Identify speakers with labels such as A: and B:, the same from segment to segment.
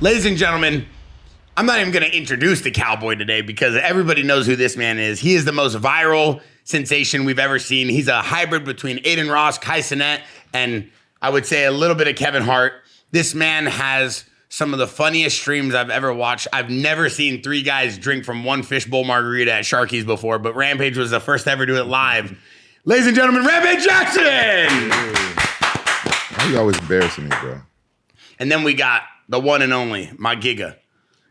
A: Ladies and gentlemen, I'm not even going to introduce the cowboy today because everybody knows who this man is. He is the most viral sensation we've ever seen. He's a hybrid between Aiden Ross, Kai Cenat, and I would say a little bit of Kevin Hart. This man has some of the funniest streams I've ever watched. I've never seen three guys drink from one fishbowl margarita at Sharky's before, but Rampage was the first to ever do it live. Ladies and gentlemen, Rampage Jaxxon!
B: Why you always embarrassing me, bro?
A: And then we got the one and only, my Giga.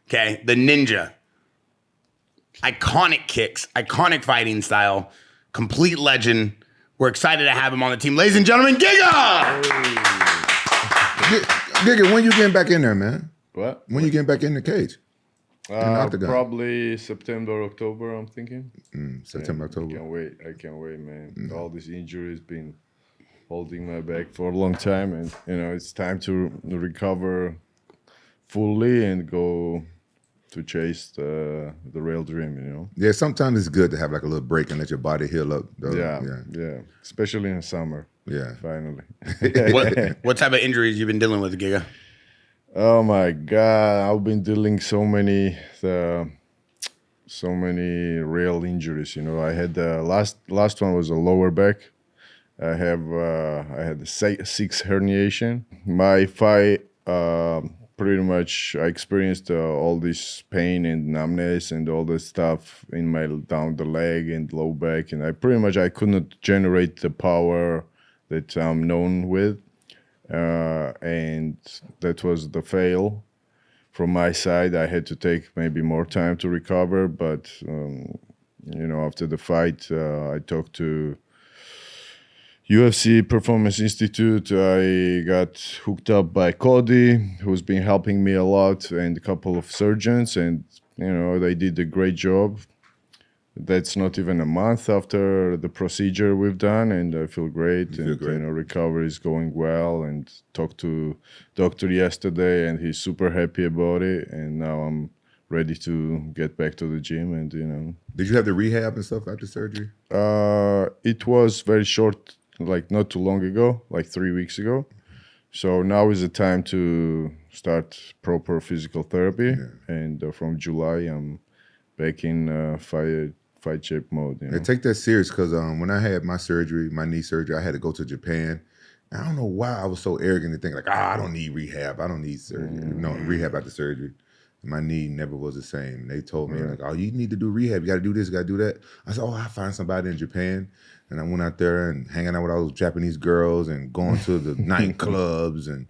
A: Okay, the ninja. Iconic kicks, iconic fighting style, complete legend. We're excited to have him on the team. Ladies and gentlemen, Giga!
B: Giga, when you getting back in there, man?
C: What?
B: When you getting back in the cage?
C: Probably September, October, I'm thinking.
B: September, October.
C: I can't wait, man. All these injuries been holding my back for a long time, and it's time to recover fully and go to chase the real dream,
B: Yeah, sometimes it's good to have like a little break and let your body heal up. Though.
C: Yeah. Especially in the summer.
B: Yeah.
C: Finally.
A: What type of injuries you been dealing with, Giga?
C: Oh my God, I've been dealing so many real injuries. I had the last one was a lower back. I had a 6 herniation. My fight, pretty much I experienced all this pain and numbness and all this stuff in my down the leg and low back, and I couldn't generate the power that I'm known with. And that was the fail from my side. I had to take maybe more time to recover, but after the fight, I talked to UFC Performance Institute. I got hooked up by Cody, who's been helping me a lot, and a couple of surgeons, and they did a great job. That's not even a month after the procedure we've done, and I feel great. Recovery is going well. And talked to doctor yesterday, and he's super happy about it. And now I'm ready to get back to the gym. And
B: Did you have the rehab and stuff after surgery?
C: It was very short, like not too long ago, like 3 weeks ago. So now is the time to start proper physical therapy. Yeah. And from July, I'm back in fight shape mode.
B: Yeah, take that serious, because when I had my knee surgery, I had to go to Japan. And I don't know why I was so arrogant to think like, I don't need rehab. I don't need surgery. No, rehab after surgery. My knee never was the same. They told me like, you need to do rehab. You got to do this, you got to do that. I said, I'll find somebody in Japan. And I went out there and hanging out with all those Japanese girls and going to the nightclubs. And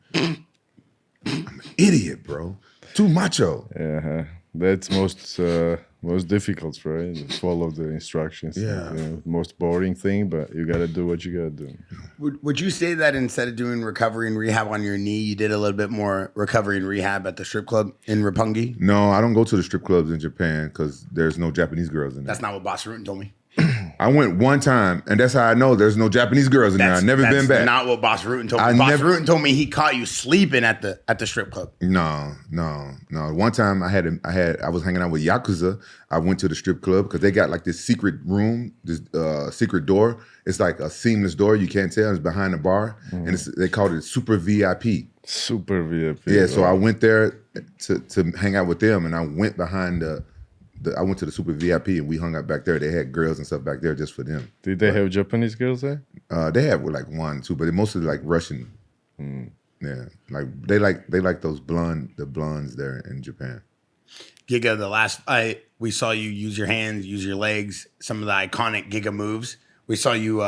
B: I'm an idiot, bro. Too macho.
C: Yeah, that's most difficult, right? Follow the instructions.
B: Yeah.
C: Most boring thing, but you got to do what you got to do.
A: Would you say that instead of doing recovery and rehab on your knee, you did a little bit more recovery and rehab at the strip club in Roppongi?
B: No, I don't go to the strip clubs in Japan because there's no Japanese girls in there.
A: That's not what Boss Rutan told me.
B: I went one time, and that's how I know there's no Japanese girls in there. I've never been back.
A: That's not what Boss Rutan told me. Boss Rutan told me he caught you sleeping at the strip club.
B: No. One time I was hanging out with Yakuza. I went to the strip club because they got like this secret room, this secret door. It's like a seamless door. You can't tell. It's behind the bar, and they called it Super VIP.
C: Super VIP.
B: Yeah, so I went there to hang out with them, and I went behind I went to the Super VIP, and we hung out back there. They had girls and stuff back there just for them.
C: Did they have Japanese girls there?
B: They have like 1, 2, but they mostly like Russian. Yeah, like they like those blondes there in Japan.
A: Giga, the last fight, we saw you use your hands, use your legs, some of the iconic Giga moves. We saw you,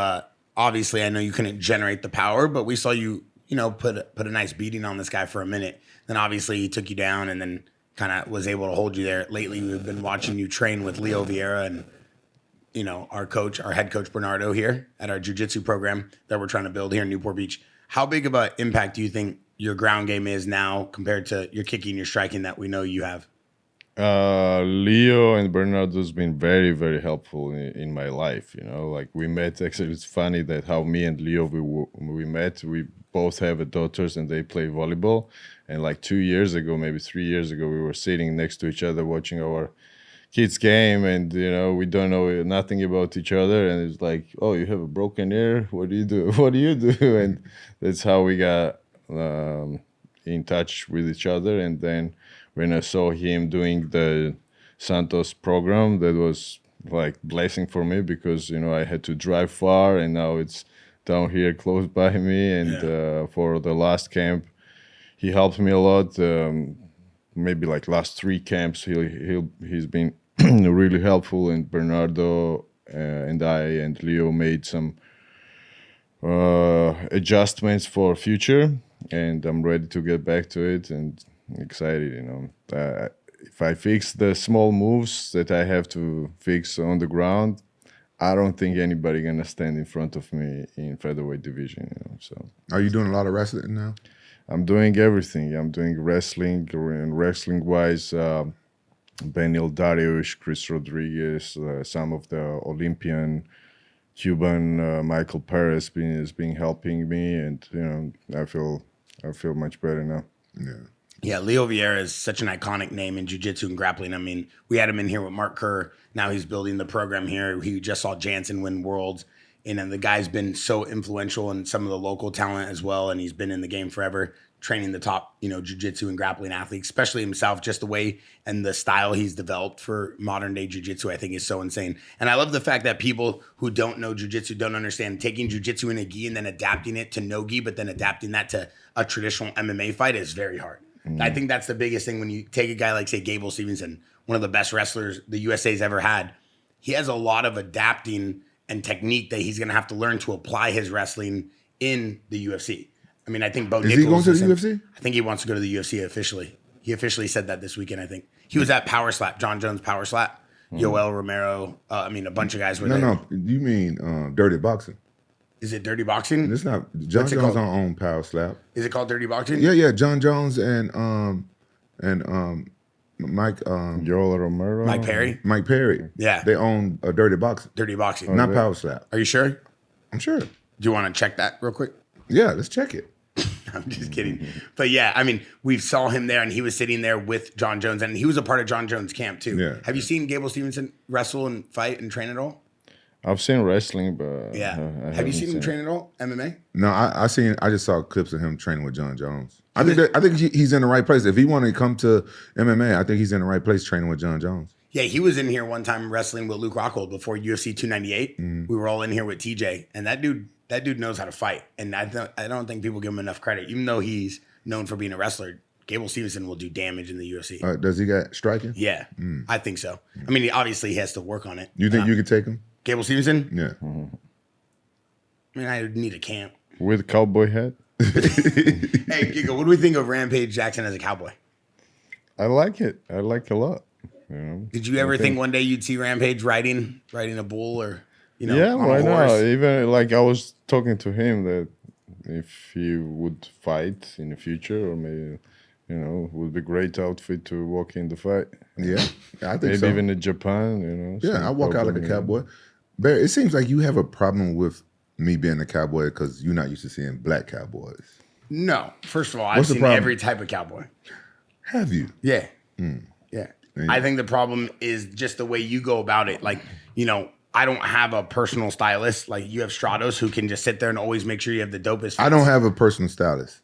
A: obviously, I know you couldn't generate the power, but we saw you, put a nice beating on this guy for a minute. Then obviously he took you down and then kind of was able to hold you there. Lately, we've been watching you train with Leo Vieira and, our head coach Bernardo here at our jiu-jitsu program that we're trying to build here in Newport Beach. How big of an impact do you think your ground game is now compared to your kicking, your striking that we know you have?
C: Leo and Bernardo's been very, very helpful in my life. Like we met. Actually, it's funny that how me and Leo we met. We both have daughters and they play volleyball. And like 2 years ago, maybe 3 years ago, we were sitting next to each other watching our kids game, and we don't know nothing about each other. And it's like, oh, you have a broken ear. What do you do? What do you do? And that's how we got in touch with each other. And then when I saw him doing the Santos program, that was like blessing for me, because I had to drive far, and now it's down here close by me. And for the last camp, he helped me a lot. Maybe like last 3 camps, he's been really helpful. And Bernardo and I and Leo made some adjustments for future, and I'm ready to get back to it and excited. If I fix the small moves that I have to fix on the ground, I don't think anybody gonna stand in front of me in featherweight division. So,
B: are you doing a lot of wrestling now?
C: I'm doing everything. I'm doing wrestling, and wrestling-wise, Benil Darius, Chris Rodriguez, some of the Olympian Cuban Michael Perez has been helping me, and I feel much better now.
A: Yeah, Leo Vieira is such an iconic name in jiu-jitsu and grappling. I mean, we had him in here with Mark Kerr. Now he's building the program here. He just saw Jansen win Worlds. And then the guy's been so influential in some of the local talent as well. And he's been in the game forever, training the top, jiu-jitsu and grappling athletes, especially himself. Just the way and the style he's developed for modern day jiu-jitsu, I think is so insane. And I love the fact that people who don't know jiu-jitsu don't understand taking jiu-jitsu in a gi and then adapting it to no gi, but then adapting that to a traditional MMA fight is very hard. I think that's the biggest thing when you take a guy like, say, Gable Stevenson, one of the best wrestlers the USA's ever had. He has a lot of adapting and technique that he's going to have to learn to apply his wrestling in the UFC. I mean, I think Bo Nichols...
B: Is he going to the UFC?
A: I think he wants to go to the UFC officially. He officially said that this weekend, I think. He was at Power Slap, John Jones Power Slap. Yoel Romero, a bunch of guys were there.
B: No, you mean Dirty Boxing.
A: Is it Dirty Boxing?
B: It's not. John Jones don't own Power Slap.
A: Is it called Dirty Boxing?
B: Yeah. John Jones and Mike
C: Yoel Romero,
A: Mike Perry.
B: Mike Perry.
A: Yeah.
B: They own Dirty Boxing.
A: Dirty Boxing.
B: Not Power Slap.
A: Are you sure?
B: I'm sure.
A: Do you want to check that real quick?
B: Yeah, let's check it.
A: I'm just kidding. But yeah, I mean, we saw him there and he was sitting there with John Jones and he was a part of John Jones' camp too.
B: Yeah.
A: Have you seen Gable Stevenson wrestle and fight and train at all?
C: I've seen wrestling, but
A: yeah. Have you seen him train at all? MMA?
B: No, I just saw clips of him training with John Jones. I think he's in the right place. If he wanted to come to MMA, I think he's in the right place training with John Jones.
A: Yeah, he was in here one time wrestling with Luke Rockhold before UFC 298. We were all in here with TJ, and that dude knows how to fight. And I don't think people give him enough credit, even though he's known for being a wrestler. Gable Stevenson will do damage in the UFC.
B: Does he got striking?
A: Yeah, I think so. I mean, obviously he has to work on it.
B: You think you could take him?
A: Gable Stevenson?
B: Yeah.
A: I mean, I would need a camp.
C: With cowboy hat?
A: Hey, Giga, what do we think of Rampage Jaxxon as a cowboy?
C: I like it. I like it a lot. You know?
A: Did you ever think one day you'd see Rampage riding a bull or,
C: yeah,
A: on
C: why
A: a horse?
C: not? Even like I was talking to him that if he would fight in the future, or maybe, would be great outfit to walk in the fight.
B: Yeah, I think
C: maybe
B: so.
C: even in Japan,
B: Yeah, I walk out like a cowboy. Bear, it seems like you have a problem with me being a cowboy because you're not used to seeing black cowboys.
A: No. First of all,
B: What's
A: I've
B: the
A: seen
B: problem?
A: every type of cowboy.
B: Have you?
A: Yeah. Yeah. I think the problem is just the way you go about it. Like, I don't have a personal stylist. Like, you have Stratos who can just sit there and always make sure you have the dopest fits.
B: I don't have a personal stylist.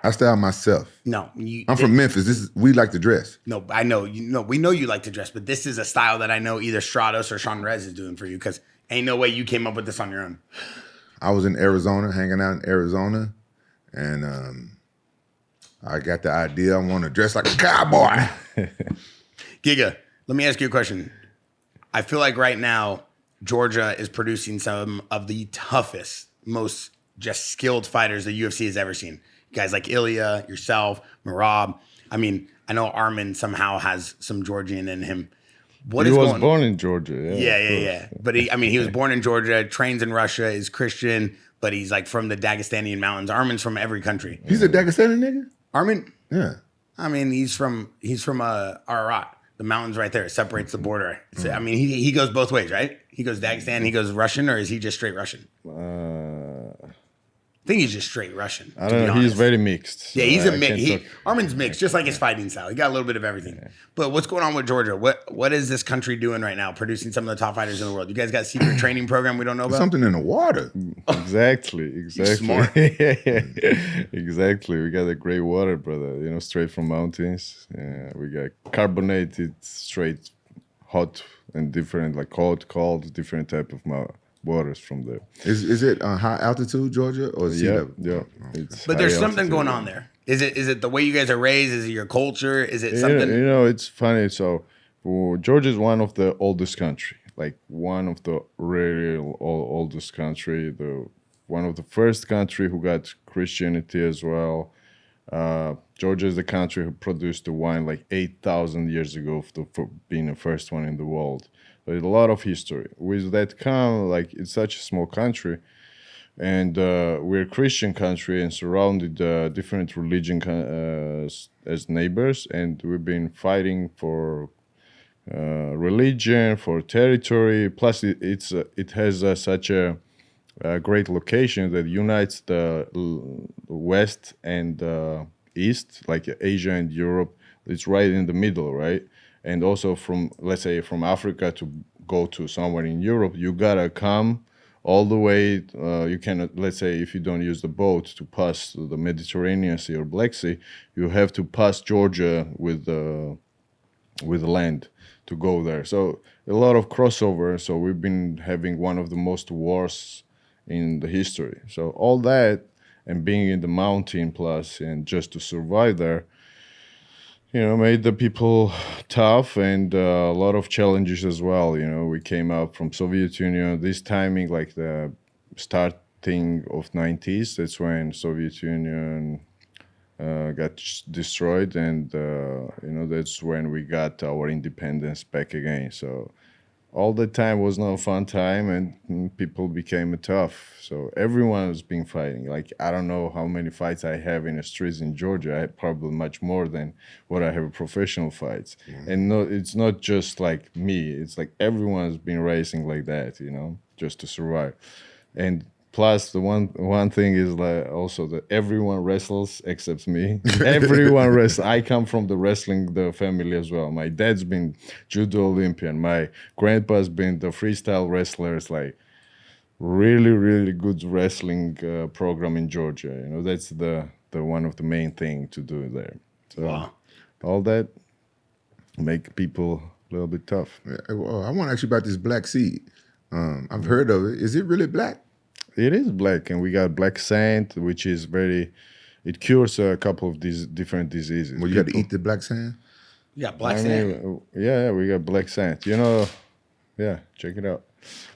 B: I style myself.
A: No.
B: I'm from Memphis. We like to dress.
A: No, I know. We know you like to dress, but this is a style that I know either Stratos or Sean Rez is doing for you because ain't no way you came up with this on your own.
B: I was in Arizona, hanging out in Arizona, and I got the idea I want to dress like a cowboy.
A: Giga, let me ask you a question. I feel like right now, Georgia is producing some of the toughest, most just skilled fighters the UFC has ever seen. Guys like Ilya, yourself, Merab. I mean, I know Arman somehow has some Georgian in him.
C: He was born in Georgia.
A: Yeah. But he was born in Georgia, trains in Russia, is Christian, but he's like from the Dagestani mountains. Arman's from every country.
B: He's a Dagestani nigga?
A: Arman?
B: Yeah.
A: I mean, he's from Ararat. The mountains right there. It separates the border. So, I mean, he goes both ways, right? He goes Dagestan, he goes Russian, or is he just straight Russian? think he's just straight Russian.
C: I don't know. He's very mixed. So
A: yeah, he's a
C: mix.
A: mix. Arman's mixed, just like his fighting style. He got a little bit of everything. Yeah. But what's going on with Georgia? What is this country doing right now, producing some of the top fighters in the world? You guys got a secret training program we don't know about?
B: Something in the water.
C: Exactly.
A: Smart.
C: Exactly. We got a great water, brother. You know, straight from mountains. We got carbonated, straight, hot, and different, like hot, cold, different type of waters from there.
B: Is it high altitude, Georgia, or sea level?
C: Yeah.
A: But there's something going on there. Is it the way you guys are raised? Is it your culture? Is it something?
C: You know, it's funny. So Georgia is one of the oldest country, like one of the really oldest country. One of the first country who got Christianity as well. Georgia is the country who produced the wine like 8,000 years ago for being the first one in the world. There's a lot of history. With that come, like, it's such a small country, and we're a Christian country and surrounded different religion as neighbors, and we've been fighting for religion, for territory. Plus, it has such a great location that unites the West and East, like Asia and Europe. It's right in the middle, right? And also let's say from Africa to go to somewhere in Europe, you gotta come all the way. You cannot, let's say, if you don't use the boat to pass the Mediterranean Sea or Black Sea, you have to pass Georgia with the land to go there. So a lot of crossover. So we've been having one of the most wars in the history. So all that, and being in the mountain plus, and just to survive there, you know, made the people tough, and a lot of challenges as well. You know, we came out from Soviet Union. This timing, like the starting of 90s, that's when Soviet Union got destroyed, and you know, that's when we got our independence back again. So all the time was not a fun time, and people became tough. So everyone has been fighting. Like, I don't know how many fights I have in the streets in Georgia. I have probably much more than what I have professional fights. Mm-hmm. And no, it's not just like me. It's like everyone's been racing like that, you know, just to survive. And plus, the one thing is like also that everyone wrestles except me. Everyone wrestles. I come from the family as well. My dad's been judo Olympian. My grandpa's been the freestyle wrestler. It's like really, really good wrestling program in Georgia. You know, that's the one of the main thing to do there. So wow. All that make people a little bit tough.
B: Well, I want to ask you about this black seed. I've heard of it. Is it really black?
C: It is black, and we got black sand, which is it cures a couple of these different diseases.
B: Well, you got to eat the black sand?
A: You got black sand?
C: Yeah, we got black sand. You know, yeah, check it out.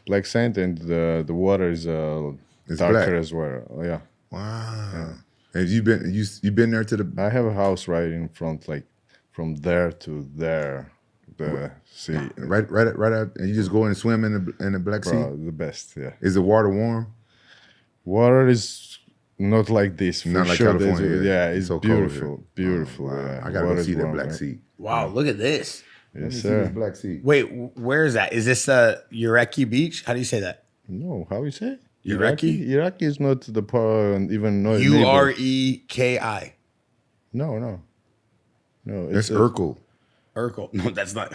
C: Black sand, and the water is darker black as well. Yeah.
B: Wow. Yeah. Have you been there to the?
C: I have a house right in front, like from there to there. The sea,
B: right out, and you just go and swim in the Black Sea.
C: The best, yeah.
B: Is the water warm?
C: Water is not like this.
B: Not like sure. California.
C: Yeah, it's so beautiful, beautiful.
B: Wow.
C: Yeah.
B: I gotta go see the Black Sea.
A: Wow, look at this.
C: Yes, sir.
B: Black Sea.
A: Wait, where is that? Is this Ureki Beach? How do you say that?
C: No, how you say?
A: Ureki?
C: Ureki is not the part, even no.
A: Ureki.
C: No.
B: That's Urkel.
A: Urkel. No, that's not.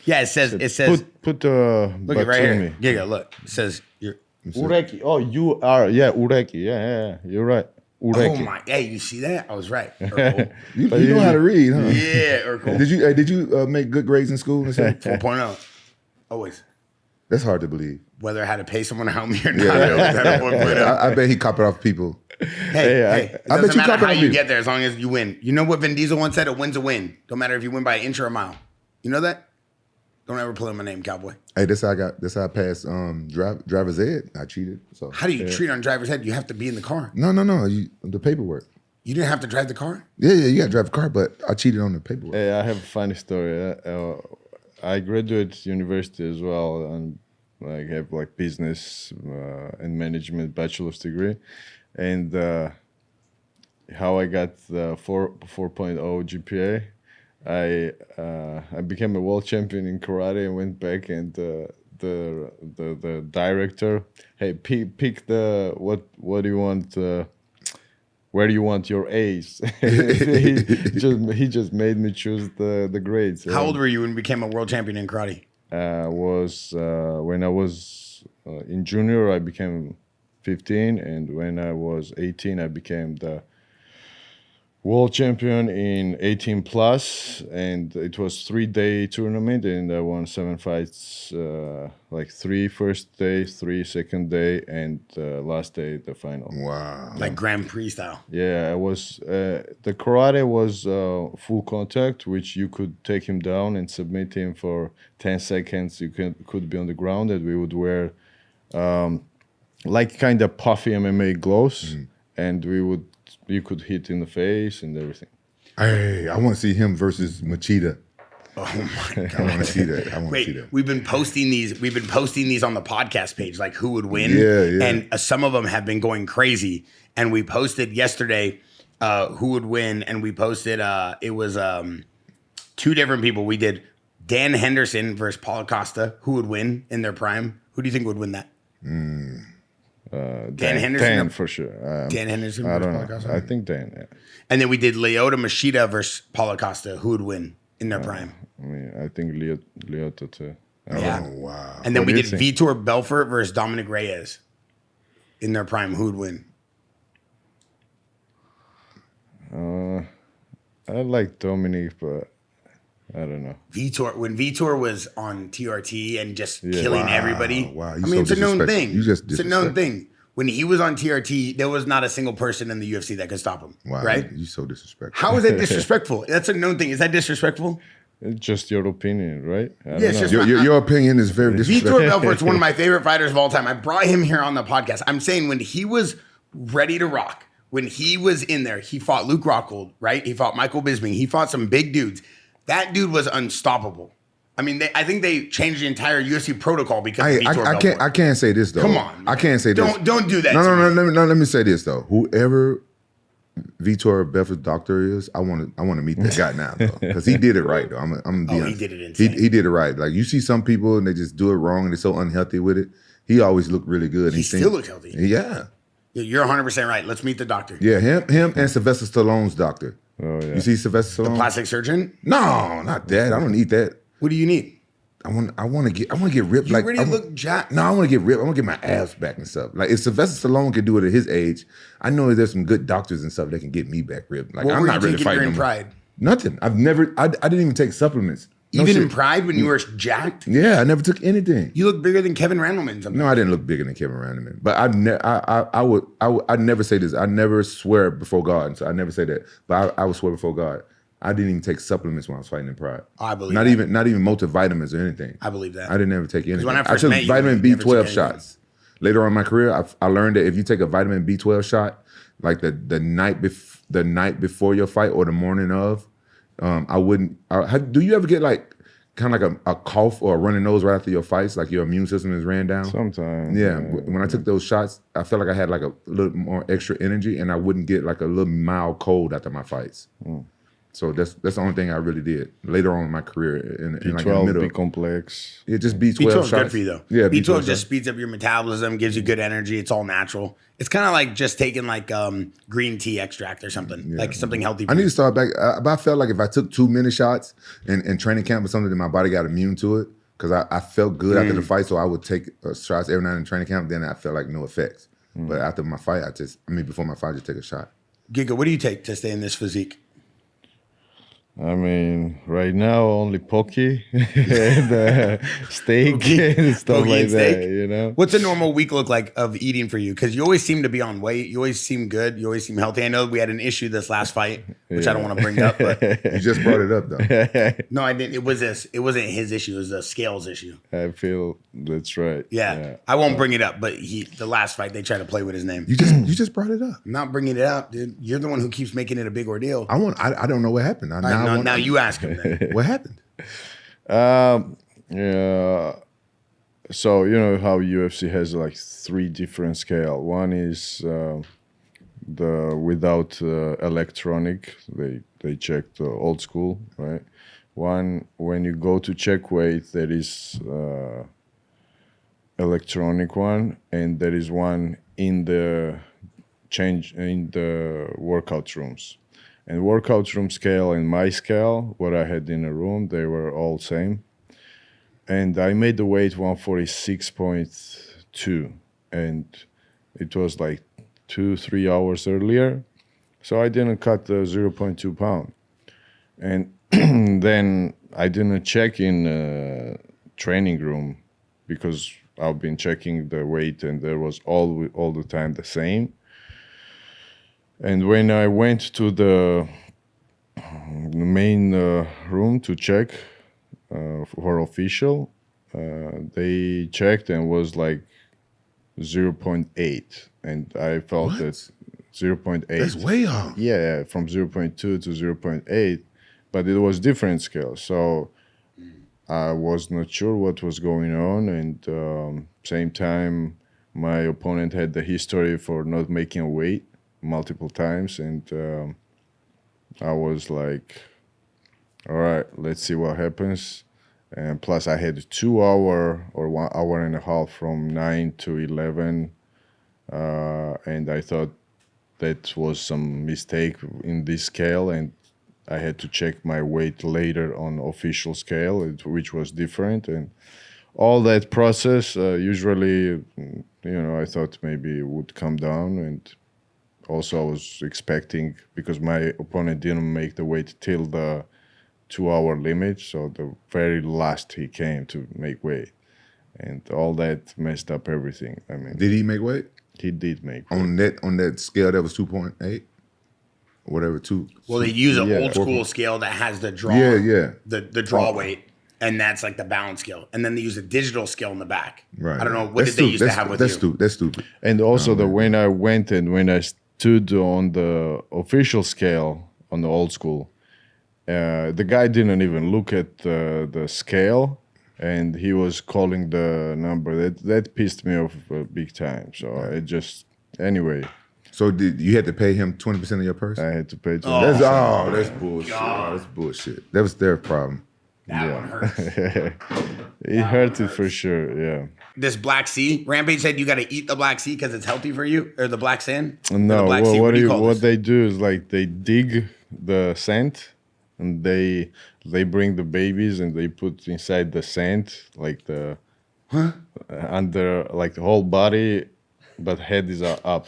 A: Yeah, it says.
C: Put
A: look at right here. Giga, look. It says
C: Ureki. Oh, you are. Yeah, Ureki. Yeah. You're right. Ureki.
A: Oh my. Hey, you see that? I was right.
B: you know how to read, huh?
A: Yeah, Urkel.
B: Did you make good grades in school?
A: 4.0. Always.
B: That's hard to believe.
A: Whether I had to pay someone to help me or not, I always had a 4.0.
B: I bet he copied off people.
A: Hey, it doesn't matter how you get there as long as you win. You know what Vin Diesel once said? A win's a win. Don't matter if you win by an inch or a mile. You know that? Don't ever play my name, cowboy.
B: Hey, this how I passed driver's ed. I cheated. So
A: how do you treat on driver's ed? You have to be in the car.
B: No. The paperwork.
A: You didn't have to drive the car?
B: Yeah, you got to drive the car, but I cheated on the paperwork.
C: Hey, I have a funny story. I graduated university as well, and I have like business and management bachelor's degree. And how I got the 4.0 GPA, I became a world champion in karate and went back, and the director, hey, pick the what do you want where do you want your A's? he just made me choose the grades.
A: How old were you when you became a world champion in karate?
C: Was when I was in junior, I became 15, and when I was 18, I became the world champion in 18 plus, and it was 3-day tournament, and I won 7 fights, like 3 first day, 3 second day, and last day the final.
B: Wow.
A: Like Grand Prix style.
C: Yeah, I was the karate was full contact, which you could take him down and submit him for 10 seconds. You could be on the ground, and we would wear like kind of puffy MMA gloves, and you could hit in the face and everything.
B: Hey, I want to see him versus Machida.
A: Oh my god!
B: I want to see that. I want to see that.
A: We've been posting these on the podcast page, like who would win.
B: Yeah.
A: And some of them have been going crazy. And we posted yesterday who would win, and we posted it was 2 different people. We did Dan Henderson versus Paulo Costa. Who would win in their prime? Who do you think would win that? Dan Henderson,
C: Dan for sure.
A: Dan Henderson
C: I
A: versus
C: don't
A: Paulo
C: know.
A: Costa.
C: I think Dan. Yeah.
A: And then we did Lyoto Machida versus Paulo Costa. Who would win in their prime?
C: I mean, I think Lyoto too.
A: Yeah.
B: Oh, wow.
A: And then
C: What
A: we
C: do
A: did
C: you
A: Vitor Belfort versus Dominic Reyes in their prime. Who would win?
C: I like Dominic, but I don't know.
A: When Vitor was on TRT and just
C: Yeah.
A: killing
B: Wow,
A: everybody.
B: wow,
A: I
B: you
A: mean,
B: so
A: it's a known
B: disrespectful.
A: thing.
B: You just
A: It's a known
B: disrespectful.
A: thing. When he was on TRT, there was not a single person in the UFC that could stop him.
B: Wow.
A: Right?
B: You so disrespectful.
A: How is that disrespectful? That's a known thing. Is that disrespectful?
C: It's just your opinion, right? I don't
A: Yeah, it's
C: know.
A: just-
B: Your opinion is very disrespectful.
A: Vitor Belfort's one of my favorite fighters of all time. I brought him here on the podcast. I'm saying when he was ready to rock, when he was in there, he fought Luke Rockhold, right? He fought Michael Bisping. He fought some big dudes. That dude was unstoppable. I mean, I think they changed the entire UFC protocol because of Vitor Belfort.
B: I can't say this though.
A: Come on,
B: I can't say this.
A: Don't do that
B: No,
A: to
B: no,
A: me.
B: no. Let me say this though. Whoever Vitor Belfort's doctor is, I want to meet that guy now though, because he did it right though. I'm gonna be
A: Oh, he
B: honest.
A: did it insane.
B: He did it right. Like you see some people and they just do it wrong and they're so unhealthy with it. He always looked really good.
A: He still looked healthy.
B: Yeah,
A: You're 100% right. Let's meet the doctor.
B: yeah. Him and Sylvester Stallone's doctor.
C: Oh yeah.
B: You see Sylvester Stallone?
A: Plastic surgeon?
B: No, not that. I don't need that.
A: What do you need?
B: I want to get ripped.
A: You
B: like
A: already
B: I
A: look jacked.
B: No, I want to get ripped. I want to get my abs back and stuff. Like if Sylvester Stallone can do it at his age, I know there's some good doctors and stuff that can get me back ripped. Like
A: What
B: I'm
A: were
B: not
A: you
B: really
A: taking
B: fighting
A: during
B: no more.
A: Pride?
B: Nothing. I didn't even take supplements. No
A: Even
B: shit.
A: in Pride when you were jacked?
B: Yeah, I never took anything.
A: You look bigger than Kevin Randleman sometimes.
B: No, I didn't look bigger than Kevin Randleman. But I'd never say this. I never swear before God. So I never say that. But I would swear before God. I didn't even take supplements when I was fighting in Pride.
A: I believe
B: not
A: that.
B: even multivitamins or anything.
A: I believe that.
B: I didn't ever take anything.
A: when I first
B: took
A: met you,
B: vitamin
A: you never took
B: B12
A: anything.
B: shots. Later on in my career, I learned that if you take a vitamin B12 shot, like the night before your fight or the morning of, I wouldn't. Do you ever get like kind of like a cough or a runny nose right after your fights, like your immune system is ran down?
C: Sometimes.
B: Yeah. When I took those shots, I felt like I had like a little more extra energy, and I wouldn't get like a little mild cold after my fights. So that's the only thing I really did later on in my career in like in the
C: B12,
B: middle.
C: B complex.
B: Yeah, just B12
A: B12
B: shots.
A: is good for you though.
B: Yeah,
A: B12
B: shots.
A: just speeds up your metabolism, gives you good energy. It's all natural. It's kind of like just taking like green tea extract or something, like something healthy. For
B: I need
A: you.
B: to start back. But I felt like if I took too many shots in training camp or something, then my body got immune to it because I felt good after the fight. So I would take shots every night in training camp. Then I felt like no effects. But after my fight, before my fight, I just take a shot.
A: Giga, what do you take to stay in this physique?
C: I mean, right now only poke and steak and stuff
A: Poke
C: like
A: and steak?
C: that. You know.
A: What's a normal week look like of eating for you? Because you always seem to be on weight. You always seem good. You always seem healthy. I know we had an issue this last fight, which I don't want to bring up, but
B: You just brought it up though.
A: no, I didn't. It wasn't his issue. It was a scales issue.
C: I feel that's right.
A: Yeah. I won't bring it up, but the last fight they tried to play with his name.
B: You just brought it up.
A: I'm not bringing it up, dude. You're the one who keeps making it a big ordeal.
B: I don't know what happened.
A: Now you ask him then.
B: What happened?
C: Yeah. So you know how UFC has like 3 different scale. One is the without electronic. They check the old school, right? One when you go to check weight, there is electronic one, and there is one in the change in the workout rooms. And workout room scale and my scale, what I had in a room, they were all same. And I made the weight 146.2, and it was like 2-3 hours earlier. So I didn't cut the 0.2 pound. And then I didn't check in training room because I've been checking the weight and there was all the time the same. And when I went to the main room to check for official, they checked and was like 0.8, and I felt
B: What?
C: that 0.8.
B: That's way off.
C: Yeah, from 0.2 to 0.8, but it was different scale. So I was not sure what was going on, and same time, my opponent had the history for not making weight multiple times, and I was like, all right, let's see what happens. And plus I had 2 hour or 1 hour and a half from 9 to 11, and I thought that was some mistake in this scale, and I had to check my weight later on official scale, which was different. And all that process, usually, I thought maybe it would come down. And also I was expecting, because my opponent didn't make the weight till the 2 hour limit, so the very last he came to make weight. And all that messed up everything. I mean,
B: Did he make weight?
C: He did make weight.
B: On that scale that was 2.8? Whatever, 2.
A: Well, they use an
C: Yeah.
A: old school scale that has the draw.
B: Yeah.
A: The draw weight, and that's like the balance scale. And then they use a digital scale in the back.
B: Right.
A: I don't know what did they used to have with you.
B: That's stupid.
C: And also when I went and when I stood on the official scale on the old school, the guy didn't even look at the scale, and he was calling the number. That pissed me off big time. So it just, anyway,
B: So you had to pay him 20% of your purse?
C: I had to pay.
B: That's bullshit. Oh, that's bullshit. That was their problem.
A: That one hurts.
C: It hurt it for sure, yeah.
A: This Black Sea, Rampage said you got to eat the Black Sea because it's healthy for you, or the Black Sand. Or
C: No,
A: the Black
C: well,
A: Sea,
C: what
A: do you call
C: what
A: this?
C: they do is like they dig the sand, and they bring the babies and they put inside the sand, like the under, like the whole body, but head is up.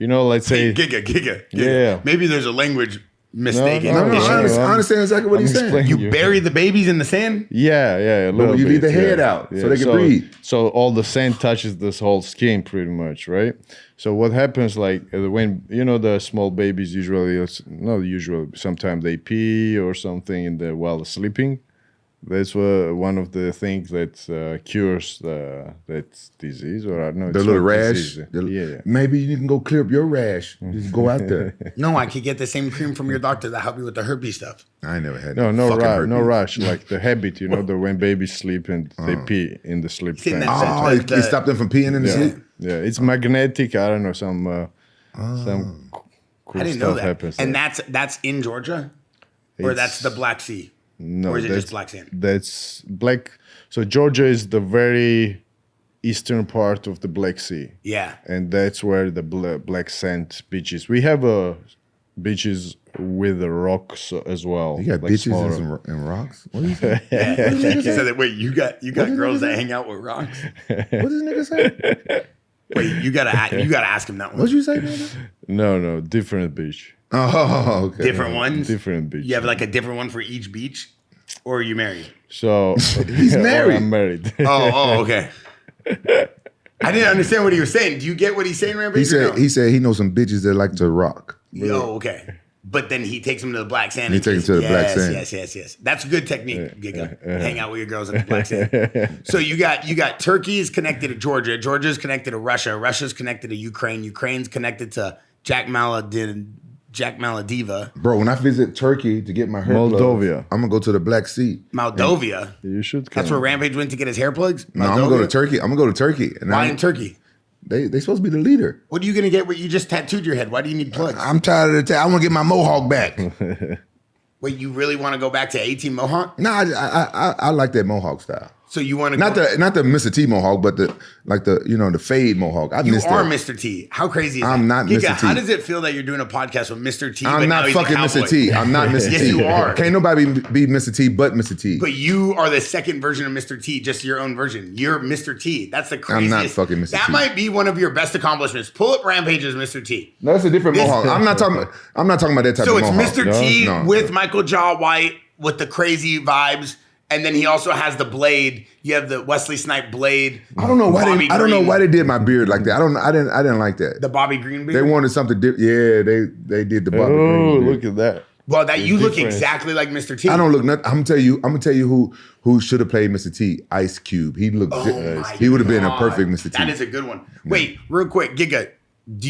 C: Let's say
A: Giga.
C: Yeah.
A: Maybe there's a language mistake.
C: No,
B: No,
C: Yeah,
B: I understand exactly what
C: I'm
B: he's saying.
C: explaining
A: You
C: you.
A: bury the babies in the sand?
C: Yeah, a little
B: you leave
C: bit,
B: the head
C: yeah.
B: out so they can breathe.
C: So all the sand touches this whole skin pretty much, right? So what happens, like when the small babies sometimes they pee or something while sleeping. That's one of the things that cures that disease, or I don't know.
B: The
C: it's
B: little
C: not
B: rash.
C: disease. Yeah.
B: Maybe you can go clear up your rash. Just go out there.
A: No, I could get the same cream from your doctor that help you with the herpes stuff.
B: I ain't never had
C: No
B: fucking herpes.
C: rush. Like the habit, the when babies sleep and they pee in the sleep
A: Seen
C: time.
A: that
B: Oh, it stopped them from peeing in the
C: Yeah,
B: sleep?
C: yeah. It's magnetic. I don't know, some cool
A: I didn't know
C: stuff
A: that.
C: happens.
A: And
C: there.
A: that's in Georgia? Or
C: It's-
A: that's the Black Sea?
C: No,
A: Or is it
C: that's-
A: just Black Sand?
C: That's black. So Georgia is the very eastern part of the Black Sea,
A: Yeah.
C: and that's where the black sand beaches. We have beaches with the rocks as well.
B: You got
C: like
B: bitches
C: smaller.
B: and rocks? What did you say?
A: So that, wait, you got girls that hang out with rocks?
B: What does nigga say?
A: Wait, you gotta ask him that one.
B: What'd you say, nigga?
C: No, different beach.
B: Oh, okay.
A: Different ones?
C: Different beach.
A: You have like a different one for each beach? Or are you married?
C: So
B: He's married.
C: I'm married.
A: Oh, okay. I didn't understand what he was saying. Do you get what he's saying, Rampage?
B: He said he knows some bitches that like to rock.
A: Oh, okay. But then he takes them to the Black Sand.
B: He takes them to the Black Sand.
A: Yes. That's good technique, Giga. Hang out with your girls in the Black Sand. So you got Turkey is connected to Georgia. Georgia's connected to Russia. Russia's connected to Ukraine. Ukraine's connected to Jack Maladiva.
B: Bro, when I visit Turkey to get my hair
C: Moldova.
B: plugs, I'm gonna go to the Black Sea.
A: Moldova.
C: You should.
A: That's where Rampage went to get his hair plugs?
B: No, I'm gonna go to Turkey. I'm gonna go to Turkey. And
A: Why in Turkey?
B: They supposed to be the leader.
A: What are you gonna get? What you just tattooed your head? Why do you need plugs?
B: I'm tired of the I want to get my mohawk back.
A: Wait, you really want to go back to 18 Mohawk?
B: No, I like that mohawk style.
A: So you want to
B: not the Mr. T mohawk, but the fade mohawk.
A: You are Mr. T. How crazy is that?
B: I'm not Mr. T.
A: How does it feel that you're doing a podcast with Mr. T?
B: I'm not fucking Mr. T. I'm not Mr. T.
A: Yes, you are.
B: Can't nobody be Mr. T but Mr. T.
A: But you are the second version of Mr. T, just your own version. You're Mr. T. That's the craziest.
B: I'm not fucking Mr. T.
A: That might be one of your best accomplishments. Pull up Rampage as Mr. T.
B: No, that's a different mohawk. I'm not talking about that type of mohawk.
A: So it's Mr. T with Michael Jaw White with the crazy vibes. And then he also has the blade. You have the Wesley Snipes blade.
B: I don't know why they did my beard like that. I didn't like that.
A: The Bobby Green beard.
B: They wanted something different. Yeah, they did the Bobby Green beard.
C: Look at that.
A: Well, you look exactly like Mr. T.
B: I don't look nothing. I'm gonna tell you who should have played Mr. T. Ice Cube. He looked. He would have been a perfect Mr. T.
A: That is a good one. Wait, real quick, Giga. Did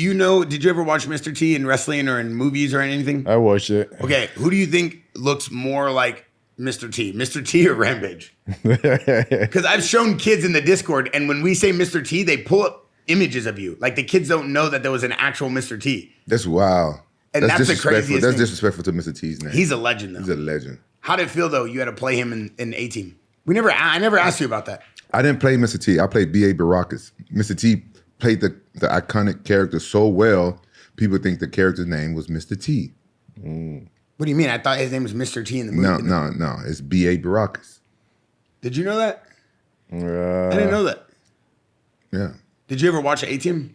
A: you ever watch Mr. T in wrestling or in movies or anything?
C: I watched it.
A: Okay, who do you think looks more like Mr. T? Mr. T or Rampage? Because I've shown kids in the Discord, and when we say Mr. T, they pull up images of you. Like the kids don't know that there was an actual Mr. T.
B: That's wild.
A: And that's the craziest
B: That's
A: thing.
B: disrespectful to Mr. T's name.
A: He's a legend, though.
B: He's a legend.
A: How did it feel, though, you had to play him in A-Team? I never asked you about that.
B: I didn't play Mr. T. I played B.A. Baracus. Mr. T played the iconic character so well, people think the character's name was Mr. T.
A: What do you mean? I thought his name was Mr. T in the movie.
B: No. It's B.A. Baracus.
A: Did you know that? I didn't know that.
B: Yeah.
A: Did you ever watch A-Team?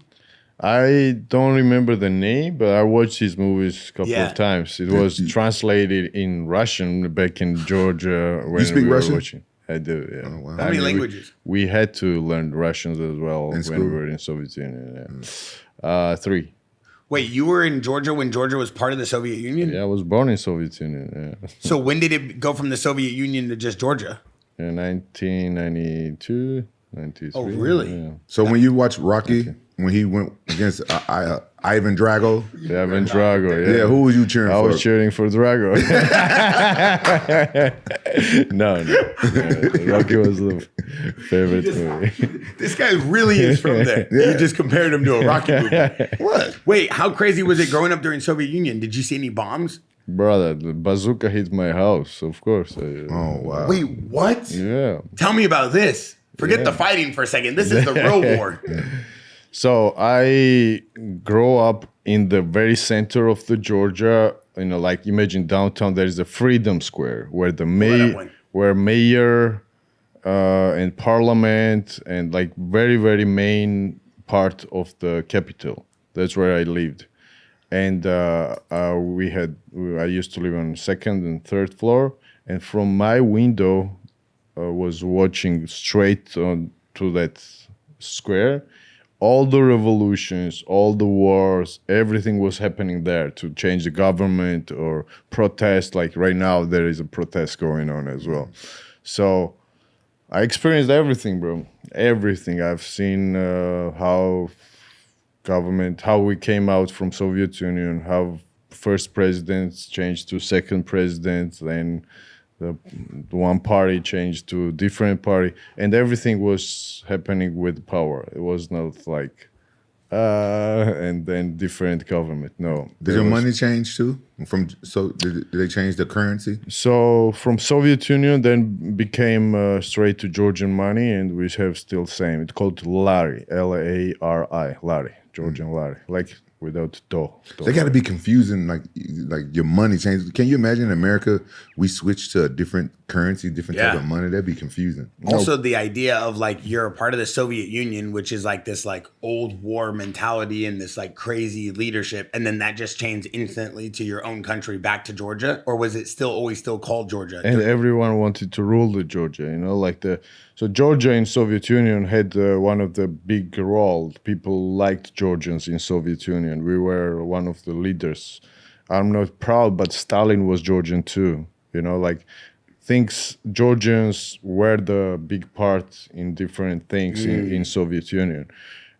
C: I don't remember the name, but I watched his movies a couple of times. It was translated in Russian back in Georgia when
B: you speak
C: we were
B: Russian?
C: watching. I do, yeah.
B: Oh, wow.
A: How many languages?
C: We had to learn Russians as well when we were in Soviet Union. Yeah. 3.
A: Wait, you were in Georgia when Georgia was part of the Soviet Union?
C: Yeah, I was born in Soviet Union. Yeah.
A: So when did it go from the Soviet Union to just Georgia?
C: In 1992, 93.
A: Oh, really?
C: Yeah.
B: So when you watch Rocky, when he went against Ivan Drago.
C: Yeah, Ivan Drago, yeah.
B: Yeah, who was you cheering for?
C: I was cheering for Drago. No. Rocky was the favorite movie.
A: This guy really is from there. You just compared him to a Rocky movie. What? Wait, how crazy was it growing up during Soviet Union? Did you see any bombs?
C: Brother, the bazooka hit my house, of course.
B: Oh, wow.
A: Wait, what?
C: Yeah.
A: Tell me about this. Forget the fighting for a second. This is the real war.
C: So I grew up in the very center of the Georgia. Like imagine downtown. There is a Freedom Square where the mayor and parliament and like very very main part of the capital. That's where I lived, and I used to live on second and third floor, and from my window was watching straight on to that square. All the revolutions, all the wars, everything was happening there to change the government or protest. Like right now, there is a protest going on as well. So I experienced everything, bro. Everything. I've seen how we came out from Soviet Union, how first presidents changed to second president, then the one party changed to different party, and everything was happening with power. It was not like, and then different government. No.
B: Did your money change too? Did they change the currency?
C: So from Soviet Union, then became straight to Georgian money, and we have still same. It's called lari, Lari, lari, Georgian lari, like without do.
B: They got to be confusing, like your money changed. Can you imagine in America we switch to a different currency, different type of money? That'd be confusing.
A: Also, the idea of like you're a part of the Soviet Union, which is like this like old war mentality and this like crazy leadership, and then that just changed instantly to your own country back to Georgia, or was it always called Georgia?
C: And everyone wanted to rule the Georgia, So Georgia in Soviet Union had one of the big roles. People liked Georgians in Soviet Union. We were one of the leaders. I'm not proud, but Stalin was Georgian too. Georgians were the big part in different things in Soviet Union.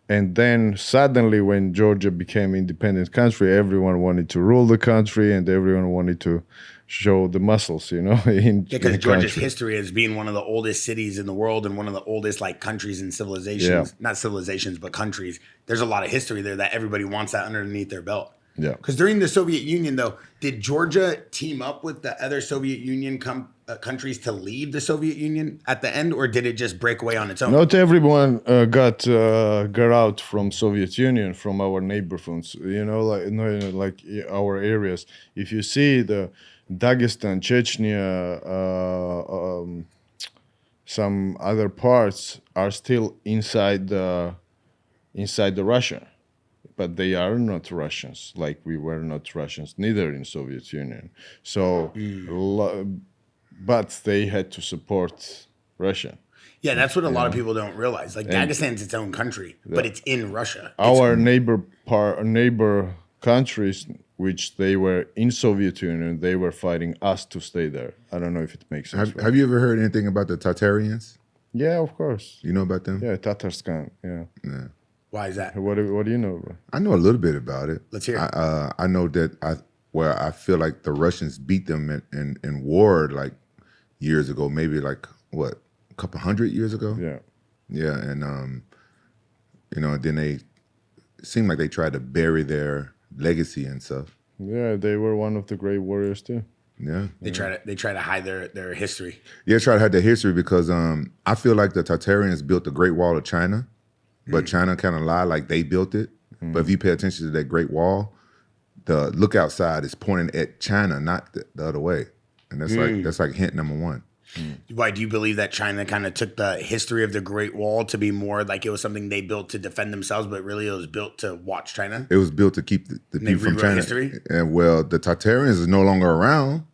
C: And then suddenly when Georgia became independent country, everyone wanted to rule the country and everyone wanted to show the muscles,
A: because Georgia's history as being one of the oldest cities in the world and one of the oldest like countries and civilizations, not civilizations, but countries. There's a lot of history there that everybody wants that underneath their belt.
C: Yeah.
A: Because during the Soviet Union, though, did Georgia team up with the other Soviet Union countries to leave the Soviet Union at the end, or did it just break away on its own?
C: Not everyone got out from Soviet Union, from our neighborhoods. You know, like no, like our areas. If you see the Dagestan, Chechnya, some other parts are still inside the Russia, but they are not Russians. Like we were not Russians, neither in Soviet Union. So, but they had to support Russia.
A: Yeah, that's what a lot of people don't realize. Like Dagestan's its own country, but it's in Russia.
C: Our neighbor countries, which they were in Soviet Union, they were fighting us to stay there. I don't know if it makes sense.
B: Have you ever heard anything about the Tartarians?
C: Yeah, of course.
B: You know about them?
C: Yeah, Tatarstan. Yeah.
A: Why is that?
C: What do you know about?
B: I know a little bit about it.
A: Let's hear it.
B: I know that I feel like the Russians beat them in war like years ago, maybe like what, a couple 100 years ago? Yeah, and then they seemed like they tried to bury their legacy and stuff.
C: Yeah, they were one of the great warriors too.
B: Yeah,
A: they try to hide their history.
B: Yeah, try to hide their history because I feel like the Tartarians built the Great Wall of China, but China kind of lied like they built it. But if you pay attention to that Great Wall, the lookout side is pointing at China, not the other way, and that's like hint number one.
A: Why do you believe that China kind of took the history of the Great Wall to be more like it was something they built to defend themselves, but really it was built to watch China?
B: It was built to keep the people from China.
A: History? And
B: well, the Tartarians is no longer around,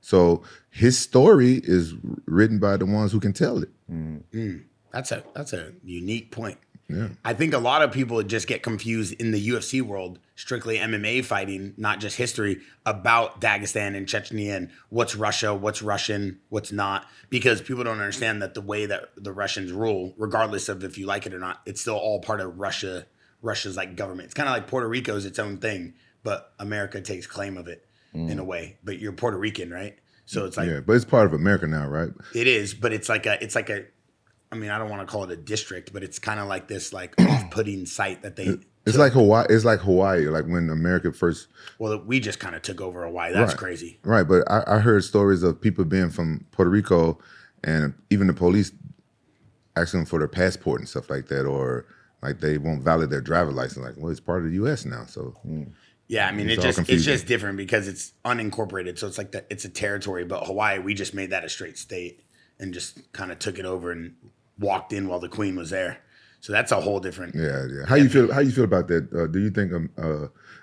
B: so his story is written by the ones who can tell it.
A: That's a unique point.
B: Yeah.
A: I think a lot of people just get confused in the UFC world, strictly MMA fighting, not just history, about Dagestan and Chechnya and what's Russia, what's Russian, what's not, because people don't understand that the way that the Russians rule, regardless of if you like it or not, it's still all part of Russia's like government. It's kind of like Puerto Rico's its own thing, but America takes claim of it in a way. But you're Puerto Rican, right? So it's like,
B: yeah, but it's part of America now, right?
A: It is, but it's like a I mean, I don't want to call it a district, but it's kind of like this like off-putting site that they
B: It's like Hawaii. It's like Hawaii, like when America first.
A: Well, we just kind of took over Hawaii. That's crazy.
B: Right, but I heard stories of people being from Puerto Rico, and even the police asking them for their passport and stuff like that, or like they won't validate their driver's license. Like, well, it's part of the U.S. now, so.
A: Yeah, I mean, it's just different because it's unincorporated, so it's like it's a territory. But Hawaii, we just made that a straight state and just kind of took it over and walked in while the Queen was there. So that's a whole different.
B: Yeah. How you feel about that? Do you think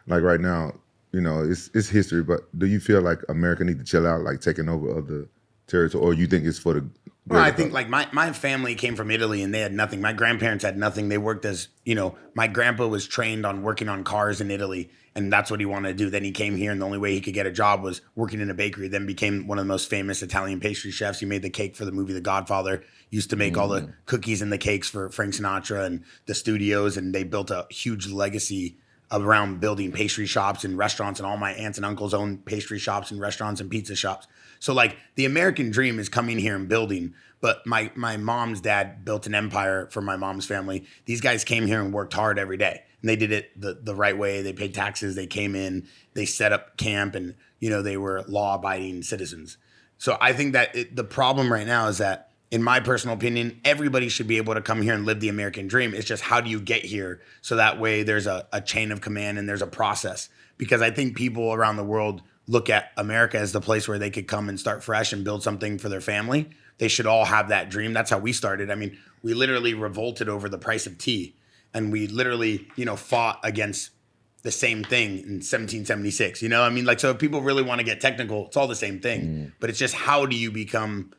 B: like right now, you know, it's history, but do you feel like America need to chill out, like taking over other territory, or you think it's for the?
A: Well, I think like my family came from Italy and they had nothing. My grandparents had nothing. They worked as, you know, my grandpa was trained on working on cars in Italy, and that's what he wanted to do. Then he came here, and the only way he could get a job was working in a bakery. Then became one of the most famous Italian pastry chefs. He made the cake for the movie The Godfather. Used to make all the cookies and the cakes for Frank Sinatra and the studios, and they built a huge legacy around building pastry shops and restaurants, and all my aunts and uncles own pastry shops and restaurants and pizza shops. So like the American dream is coming here and building, but my mom's dad built an empire for my mom's family. These guys came here and worked hard every day, and they did it the right way. They paid taxes, they came in, they set up camp, and you know, they were law-abiding citizens. So I think that the problem right now is that, in my personal opinion, everybody should be able to come here and live the American dream. It's just, how do you get here? So that way there's a chain of command and there's a process. Because I think people around the world look at America as the place where they could come and start fresh and build something for their family. They should all have that dream. That's how we started. I mean, we literally revolted over the price of tea. And we literally, you know, fought against the same thing in 1776. You know, I mean, like, so if people really want to get technical, it's all the same thing. But it's just, how do you become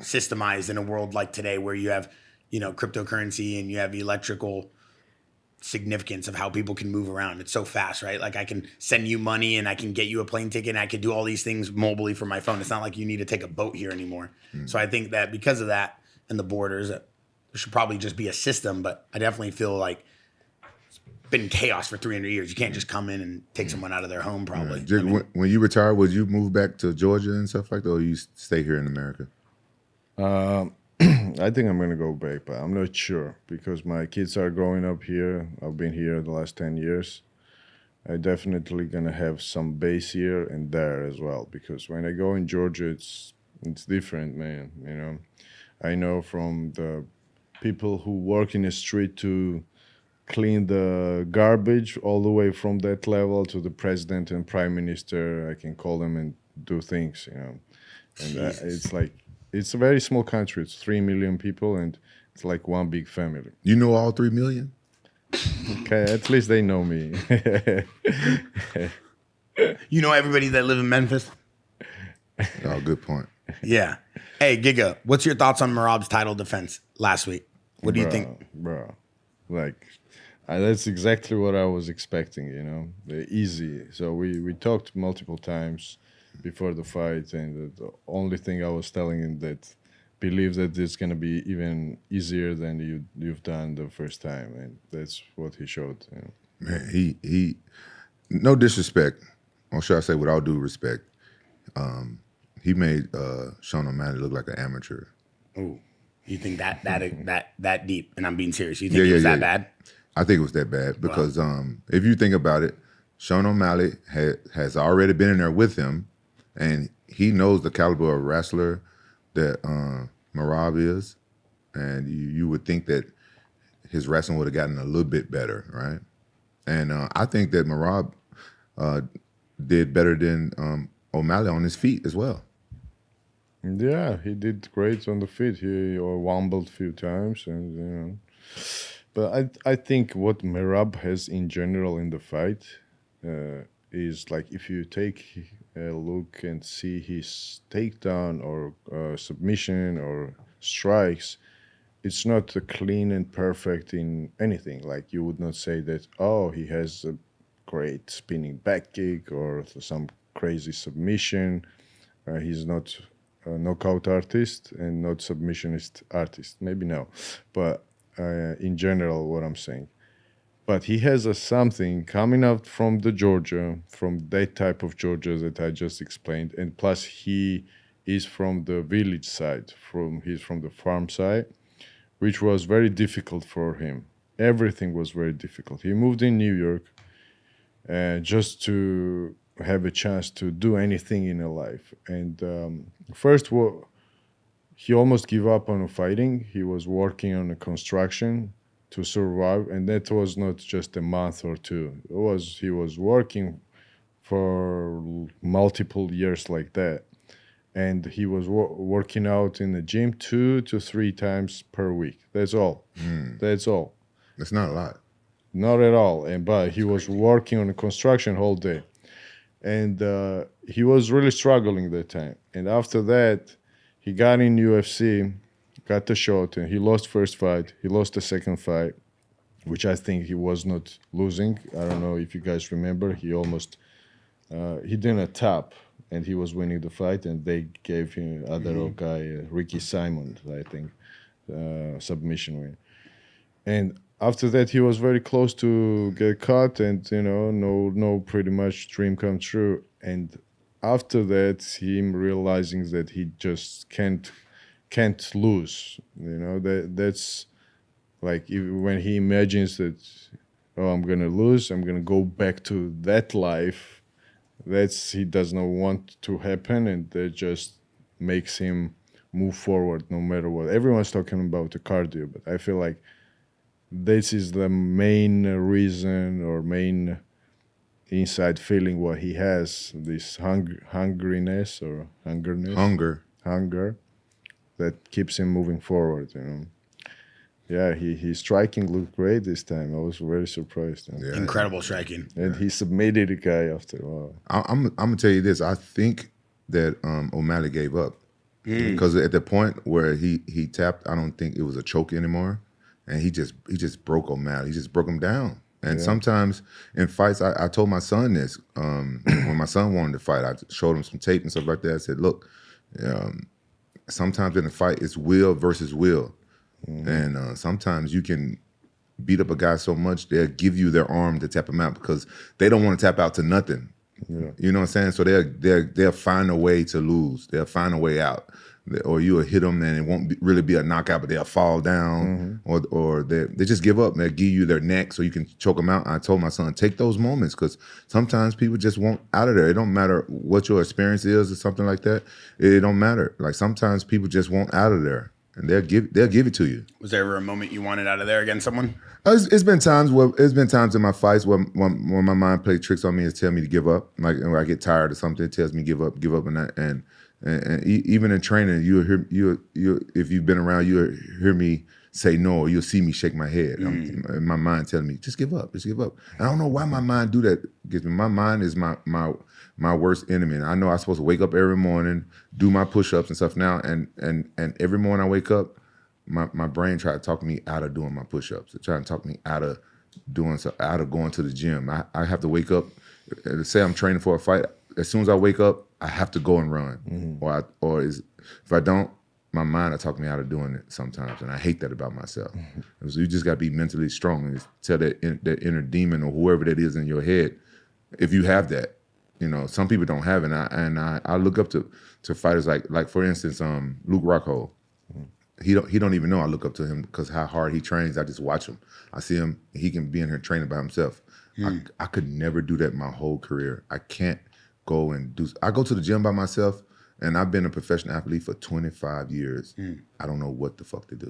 A: systemized in a world like today where you have, you know, cryptocurrency and you have electrical significance of how people can move around. It's so fast, right? Like I can send you money and I can get you a plane ticket and I can do all these things mobilely from my phone. It's not like you need to take a boat here anymore. So I think that because of that and the borders, there should probably just be a system, but I definitely feel like it's been chaos for 300 years. You can't just come in and take someone out of their home probably.
B: Yeah. When you retire, would you move back to Georgia and stuff like that, or you stay here in America?
C: I think I'm gonna go back, but I'm not sure because my kids are growing up here. I've been here the last 10 years. I definitely gonna have some base here and there as well, because when I go in Georgia, it's different, man. You know, I know from the people who work in the street to clean the garbage, all the way from that level to the president and prime minister. I can call them and do things, you know. And it's like, it's a very small country. It's 3 million people, and it's like one big family.
B: You know all 3 million?
C: Okay, at least they know me.
A: You know everybody that live in Memphis?
B: Oh, good point.
A: Yeah. Hey, Giga, what's your thoughts on Merab's title defense last week? What do you think?
C: Bro, like, that's exactly what I was expecting, you know, easy. So we talked multiple times before the fight, and the only thing I was telling him that believe that it's going to be even easier than you've done the first time, and that's what he showed. You know.
B: Man, he no disrespect, or should I say with all due respect, he made Sean O'Malley look like an amateur.
A: Ooh, you think that deep? And I'm being serious. You think it was that bad?
B: I think it was that bad because if you think about it, Sean O'Malley has already been in there with him, and he knows the caliber of wrestler that Merab is, and you would think that his wrestling would have gotten a little bit better, right? And I think that Merab did better than O'Malley on his feet as well.
C: Yeah, he did great on the feet. He wobbled a few times, and you know. But I think what Merab has in general in the fight is like, if you take a look and see his takedown or submission or strikes, it's not clean and perfect in anything. Like, you would not say that, oh, he has a great spinning back kick or some crazy submission. He's not a knockout artist and not submissionist artist. Maybe no, but in general, what I'm saying. But he has something coming out from the Georgia, from that type of Georgia that I just explained, and plus he is from the village side, he's from the farm side, which was very difficult for him. Everything was very difficult. He moved in New York just to have a chance to do anything in a life. And first, he almost gave up on fighting. He was working on a construction to survive, and that was not just a month or two. He was working for multiple years like that, and he was working out in the gym 2 to 3 times per week. That's all. That's all.
B: That's not a lot.
C: Not at all. But he was working on a construction whole day, and he was really struggling that time. And after that, he got in UFC, got the shot, and he lost first fight. He lost the second fight, which I think he was not losing. I don't know if you guys remember. He almost he didn't tap, and he was winning the fight, and they gave him other guy, Ricky Simon, I think, submission win. And after that, he was very close to get caught, and you know, no, pretty much dream come true. And after that, him realizing that he just can't lose. You know, that's like, when he imagines that, oh, I'm gonna lose, I'm gonna go back to that life. He does not want to happen, and that just makes him move forward no matter what. Everyone's talking about the cardio, but I feel like this is the main reason or main inside feeling what he has, this hungerness that keeps him moving forward, you know. Yeah, his striking looked great this time. I was very surprised.
B: Yeah.
A: Incredible striking.
C: And he submitted a guy after a while.
B: I'm gonna tell you this. I think that O'Malley gave up because at the point where he tapped, I don't think it was a choke anymore, and he just broke O'Malley. He just broke him down. And sometimes in fights, I told my son this. When my son wanted to fight, I showed him some tape and stuff like that. I said, look, sometimes in a fight, it's will versus will. And sometimes you can beat up a guy so much, they'll give you their arm to tap him out because they don't want to tap out to nothing. Yeah. You know what I'm saying? So they'll find a way to lose. They'll find a way out. or you'll hit them and it won't really be a knockout, but they'll fall down, or they just give up. They'll give you their neck so you can choke them out. I told my son, take those moments, because sometimes people just want out of there. It don't matter what your experience is or something like that. It don't matter. Like sometimes people just want out of there, and they'll give it to you.
A: Was there ever a moment you wanted out of there against someone?
B: It's been times in my fights where my mind plays tricks on me and tell me to give up. Like when I get tired or something, it tells me give up, and even in training, you'll hear if you've been around, you'll hear me say no, or you'll see me shake my head. My mind telling me just give up, just give up. I don't know why my mind do that. My mind is my worst enemy. And I know I'm supposed to wake up every morning, do my push-ups and stuff now, and every morning I wake up, my brain try to talk me out of doing my push-ups. It try to talk me out of going to the gym. I have to wake up. Say I'm training for a fight. As soon as I wake up, I have to go and run. If I don't, my mind will talk me out of doing it sometimes, and I hate that about myself. So you just got to be mentally strong and tell that inner demon or whoever that is in your head, if you have that. Some people don't have it, and I look up to fighters like for instance, Luke Rockhold. He don't even know I look up to him because how hard he trains. I just watch him. I see him. He can be in here training by himself. I could never do that my whole career. I can't go and do. I go to the gym by myself, and I've been a professional athlete for 25 years. I don't know what the fuck to do.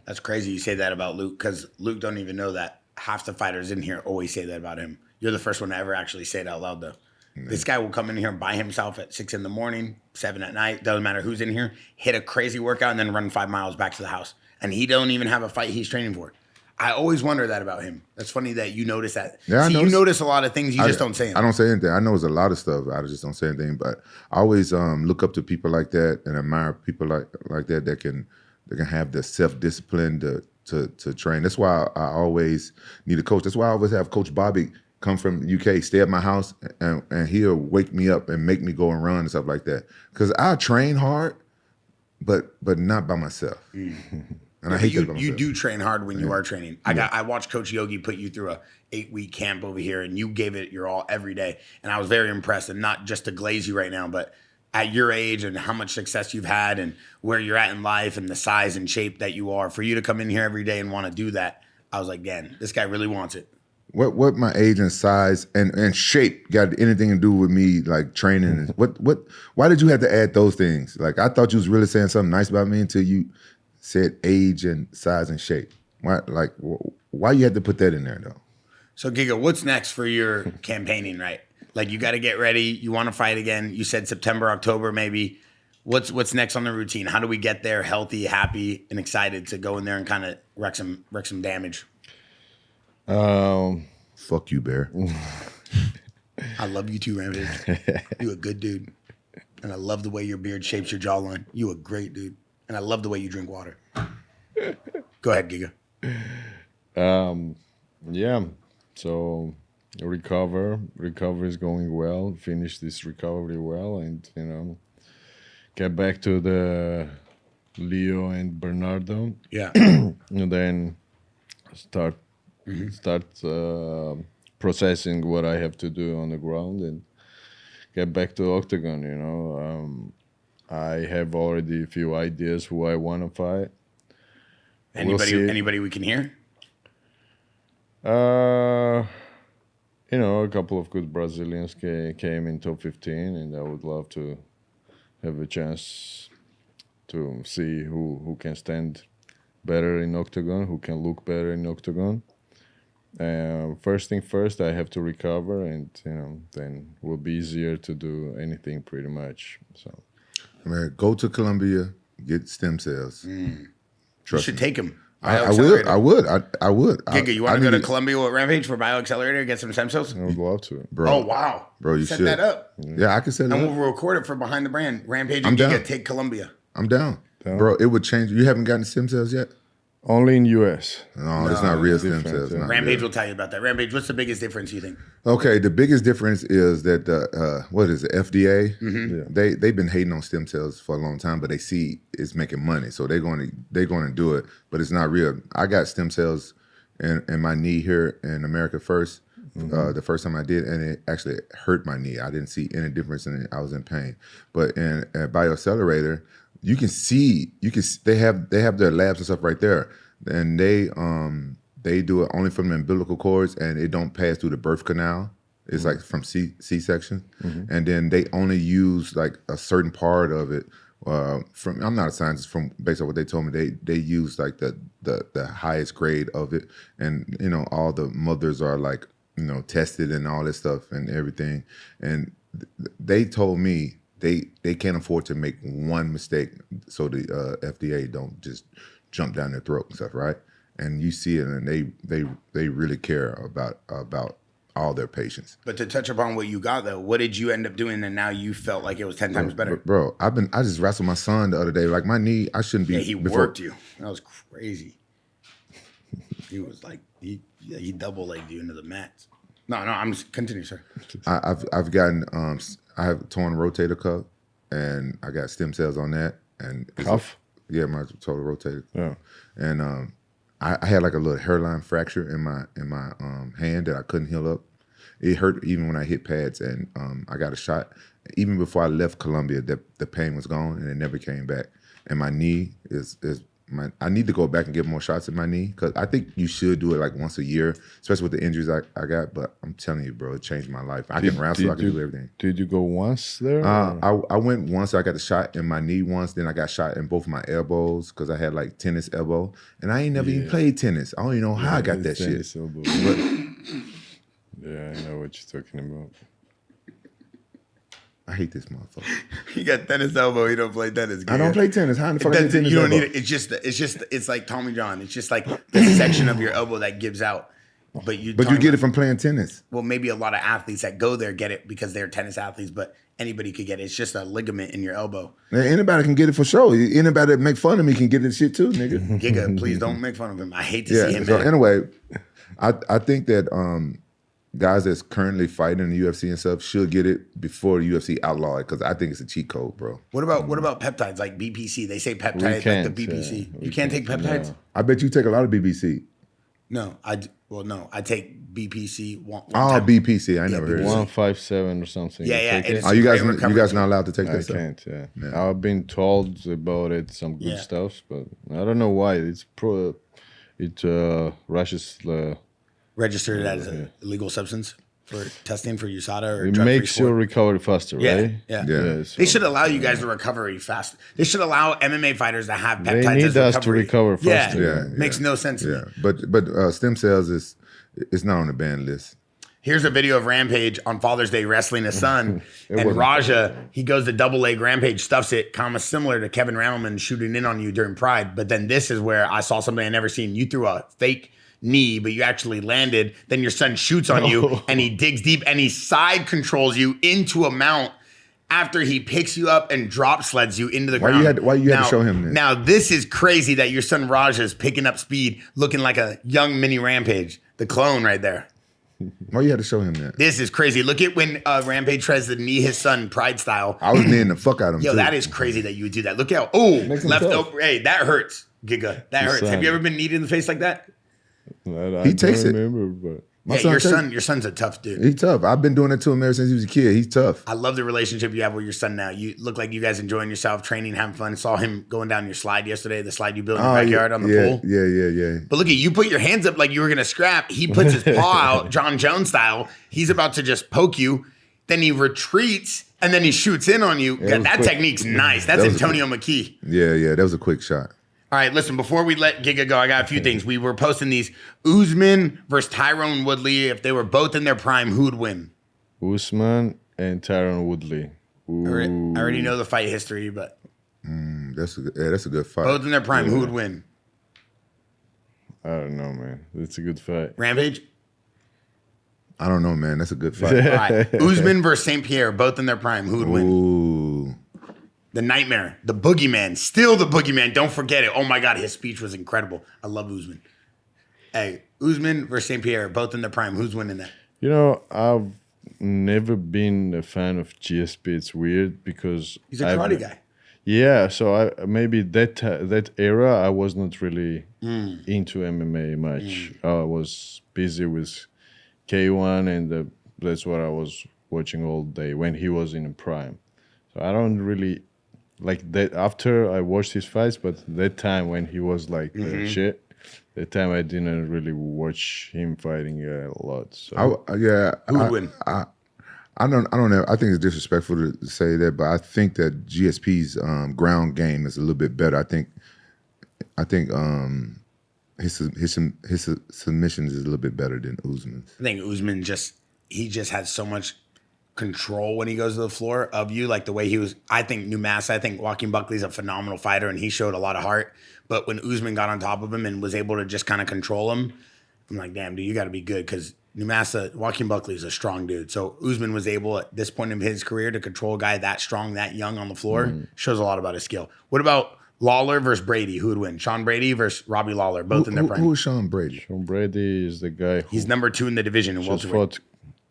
A: That's crazy you say that about Luke, because Luke don't even know that half the fighters in here always say that about him. You're the first one to ever actually say it out loud, though. This guy will come in here by himself at 6 a.m, 7 p.m, doesn't matter who's in here, hit a crazy workout and then run 5 miles back to the house. And he don't even have a fight he's training for. I always wonder that about him. That's funny that you notice that.
B: Yeah,
A: you notice a lot of things, you just don't say them.
B: I don't say anything. I know there's a lot of stuff. I just don't say anything. But I always look up to people like that and admire people like that can have the self-discipline to train. That's why I always need a coach. That's why I always have Coach Bobby come from the UK, stay at my house, and he'll wake me up and make me go and run and stuff like that. Because I train hard, but not by myself. And I hate that about myself.
A: You do train hard when you are training. I watched Coach Yogi put you through a 8-week camp over here, and you gave it your all every day. And I was very impressed, and not just to glaze you right now, but at your age and how much success you've had and where you're at in life and the size and shape that you are, for you to come in here every day and want to do that, I was like, man, this guy really wants it.
B: What my age and size and shape got anything to do with me, like training? Why did you have to add those things? Like, I thought you was really saying something nice about me until you said age and size and shape. Why you had to put that in there though?
A: So Giga, what's next for your campaigning, right? Like, you got to get ready. You want to fight again. You said September, October, maybe. What's next on the routine? How do we get there healthy, happy, and excited to go in there and kind of wreck some damage?
B: Fuck you, Bear.
A: I love you too, Rampage. You a good dude. And I love the way your beard shapes your jawline. You a great dude. And I love the way you drink water. Go ahead, Giga.
C: Yeah. So recover is going well. Finish this recovery well, and get back to the Leo and Bernardo.
A: Yeah.
C: And then start processing what I have to do on the ground and get back to octagon. I have already a few ideas who I want to fight.
A: Anybody we can hear?
C: A couple of good Brazilians came in top 15, and I would love to have a chance to see who can stand better in octagon, who can look better in octagon. First thing first, I have to recover, and then it will be easier to do anything pretty much. So,
B: Go to Colombia, get stem cells.
A: You
B: Trust
A: should
B: me.
A: take him.
B: I would.
A: Giga, you want to go to Colombia with Rampage for BioAccelerator, get some stem cells?
C: I would love to.
B: Bro.
A: Oh, wow.
B: Bro, you
A: set
B: should.
A: that up.
B: Yeah, I can set it
A: And
B: up.
A: we'll record it for Behind the Brand. Rampage
B: I'm
A: and Giga
B: down.
A: take Colombia.
B: I'm down. Bro, it would change. You haven't gotten stem cells yet?
C: Only in US.
B: No, it's not real stem
C: different,
B: cells.
C: yeah.
B: Not
A: Rampage
B: real.
A: will tell you about that. Rampage, what's the biggest difference you think?
B: Okay, the biggest difference is that what is it, FDA?
A: Mm-hmm.
B: They've been hating on stem cells for a long time, but they see it's making money, so they're going to do it. But it's not real. I got stem cells in my knee here in America first. The first time I did, and it actually hurt my knee. I didn't see any difference in it. I was in pain. But at BioAccelerator, you can see they have their labs and stuff right there, and they do it only from the umbilical cords, and it don't pass through the birth canal. It's like from C-section, and then they only use like a certain part of it. From I'm not a scientist. From based on what they told me, they use like the highest grade of it, and you know all the mothers are like tested and all this stuff and everything, and they told me they can't afford to make one mistake, so the FDA don't just jump down their throat and stuff, right? And you see it, and they really care about all their patients.
A: But to touch upon what you got though, what did you end up doing and now you felt like it was 10 times better?
B: Bro, I just wrestled my son the other day. Like my knee, I shouldn't be.
A: Yeah, he worked you. That was crazy. He was like he double legged you into the mats. No, I'm just continue, sir.
B: I've gotten I have torn rotator cuff, and I got stem cells on that. And
C: Cuff?
B: Yeah, my total rotator.
C: Yeah.
B: And I had like a little hairline fracture in my hand that I couldn't heal up. It hurt even when I hit pads, and I got a shot. Even before I left Colombia, the pain was gone, and it never came back. And my knee I need to go back and get more shots in my knee, because I think you should do it like once a year, especially with the injuries I got. But I'm telling you, bro, it changed my life. I can wrestle, I can do everything.
C: Did you go once there?
B: I went once. I got the shot in my knee once. Then I got shot in both of my elbows because I had like tennis elbow, and I ain't never even played tennis. I don't even know how I got that shit. But,
C: yeah, I know what you're talking about.
B: I hate this motherfucker.
A: You got tennis elbow. You don't play tennis.
B: I don't play tennis. How in the fuck I get tennis
A: You don't
B: elbow?
A: need it. It's like Tommy John. It's just like the section of your elbow that gives out. But you
B: get it from playing tennis.
A: Well, maybe a lot of athletes that go there get it because they're tennis athletes, but anybody could get it. It's just a ligament in your elbow.
B: Man, anybody can get it for sure. Anybody that make fun of me can get this shit too, nigga.
A: Giga, please don't make fun of him. I hate to see him.
B: So anyway, I think that guys that's currently fighting in the UFC and stuff should get it before the UFC outlaw it, because I think it's a cheat code, bro.
A: What about peptides like BPC? They say peptides like the BPC. You can't take peptides?
B: No. I bet you take a lot of BBC.
A: No, I take BPC one
B: time. BPC, I never heard of it.
C: 157 or something.
A: Yeah.
B: You guys not allowed to take that stuff?
C: I can't, yeah. I've been told about it, some good stuff, but I don't know why. It rushes the...
A: Registered as an illegal substance for testing for USADA or
C: it makes your recovery faster, right?
A: Yeah. So, they should allow you guys to recover fast. They should allow MMA fighters to have peptides.
C: They need
A: as
C: us
A: recovery.
C: to recover faster.
B: Yeah.
A: Makes no sense to me.
B: But stem cells it's not on the ban list.
A: Here's a video of Rampage on Father's Day wrestling his son. And Raja, he goes to double leg Rampage, stuffs it, similar to Kevin Randleman shooting in on you during Pride. But then this is where I saw something I never seen. You threw a fake knee, but you actually landed. Then your son shoots on you, and he digs deep, and he side controls you into a mount after he picks you up and drop sleds you into the ground.
B: Why you had to show him this?
A: Now, this is crazy that your son Raja is picking up speed, looking like a young mini Rampage, the clone right there.
B: Why you had to show him that?
A: This is crazy. Look at when Rampage tries to knee his son Pride style.
B: I was kneeing the fuck out of him.
A: Yo,
B: too.
A: That is crazy that you would do that. Look how left over. Hey, that hurts, Giga. That hurts. Have you ever been kneed in the face like that?
B: He takes it.
C: But
A: your son's a tough dude.
B: He's tough. I've been doing it to him ever since he was a kid. He's tough.
A: I love the relationship you have with your son now. You look like you guys enjoying yourself, training, having fun. Saw him going down your slide yesterday, the slide you built in the backyard on the pool.
B: Yeah.
A: But look at you, put your hands up like you were going to scrap. He puts his paw out, John Jones style. He's about to just poke you. Then he retreats, and then he shoots in on you. God, that technique's nice. That's Antonio McKee.
B: Yeah. That was a quick shot.
A: All right, listen, before we let Giga go, I got a few things. We were posting these. Usman versus Tyron Woodley. If they were both in their prime, who'd win?
C: Usman and Tyron Woodley.
A: I already know the fight history, but...
B: That's a good fight.
A: Both in their prime, who would win?
C: I don't know, man. It's a good fight.
A: Rampage?
B: I don't know, man. That's a good fight.
A: All right. Usman versus St. Pierre, both in their prime. Who would win?
B: Ooh.
A: The Nightmare, the Boogeyman, still the Boogeyman. Don't forget it. Oh my God, his speech was incredible. I love Usman. Hey, Usman versus St. Pierre, both in their prime. Who's winning that?
C: You know, I've never been a fan of GSP. It's weird because
A: he's a karate guy.
C: Yeah, so maybe that era I was not really into MMA much. I was busy with K1, and that's what I was watching all day when he was in a prime. So I don't really like that after I watched his fights, but that time when he was like shit, that time I didn't really watch him fighting a lot. So
A: Who would win?
B: I don't know. I think it's disrespectful to say that, but I think that GSP's ground game is a little bit better. I think his submissions is a little bit better than Usman's.
A: I think Usman just has so much control when he goes to the floor of you, like the way he was. I think I think Joaquin Buckley's a phenomenal fighter, and he showed a lot of heart. But when Usman got on top of him and was able to just kind of control him, I'm like, damn, dude, you got to be good, because Joaquin Buckley is a strong dude. So Usman was able at this point in his career to control a guy that strong, that young on the floor. Shows a lot about his skill. What about Lawler versus Brady? Who would win? Sean Brady versus Robbie Lawler, both in their prime.
B: Who is Sean Brady?
C: Sean Brady is the guy who
A: He's number 2 in the division in
C: just
A: welterweight.
C: fought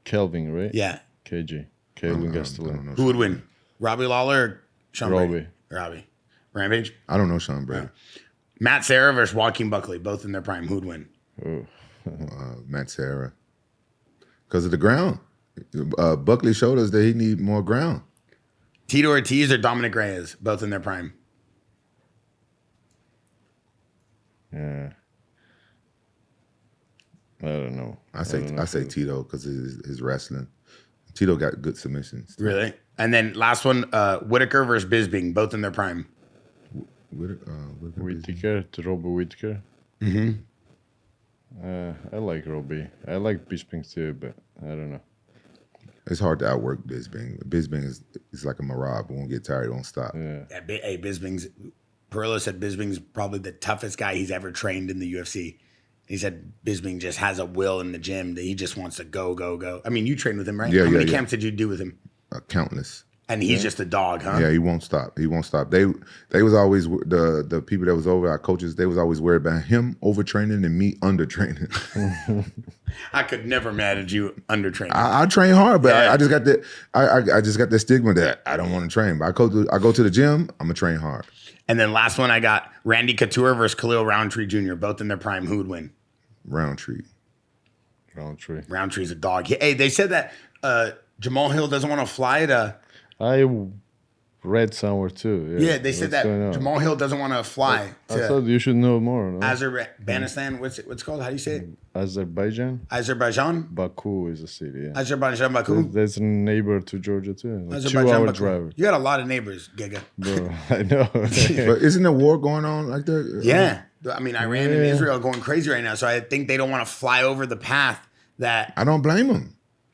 C: Kelvin, right?
A: Yeah.
C: KG. Kelvin Gastelum.
A: Who would win? Robbie Lawler or Sean
C: Robbie.
A: Brady? Robbie. Rampage?
B: I don't know Sean Brady.
A: Matt Serra versus Joaquin Buckley, both in their prime. Who'd win?
B: Matt Serra. Because of the ground. Buckley showed us that he need more ground.
A: Tito Ortiz or Dominic Reyes, both in their prime.
C: Yeah. I don't know.
B: I say Tito because of his wrestling. Tito got good submissions.
A: Really? And then last one, Whitaker versus Bisping, both in their prime.
C: Whitaker, Robbie Whitaker. I like Robbie. I like Bisping too, but I don't know.
B: It's hard to outwork Bisping. Bisping is like a Marab. Won't get tired, won't stop.
C: Yeah.
A: Hey, Perillo said Bisping's probably the toughest guy he's ever trained in the UFC. He said Bisping just has a will in the gym that he just wants to go, go, go. I mean, you trained with him, right? How many camps did you do with him?
B: Countless.
A: And he's just a dog, huh?
B: Yeah, he won't stop. He won't stop. They was always the people that was over, our coaches. They was always worried about him overtraining and me undertraining.
A: I could never manage you undertraining.
B: I train hard, but I just got that. I just got that stigma that I don't want to train. But I go to the gym. I'm gonna train hard.
A: And then last one, I got Randy Couture versus Khalil Roundtree Jr., both in their prime. Who'd win?
B: Roundtree.
A: Roundtree's a dog. Hey, they said that Jamal Hill doesn't want to fly to.
C: I read somewhere too.
A: Yeah, they said that Jamal Hill doesn't want to fly to.
C: I thought you should know more. No?
A: Azerbaijan. What's it called? How do you say it? Azerbaijan.
C: Baku is a city. Yeah.
A: Azerbaijan, Baku.
C: That's a neighbor to Georgia too. Like
A: Azerbaijan,
C: 2-hour
A: Baku.
C: drive.
A: You got a lot of neighbors, Giga.
C: Bro, I know.
B: But isn't there war going on like that?
A: Yeah. I mean, Iran and Israel are going crazy right now. So I think they don't want to fly over the path that.
B: I don't blame them.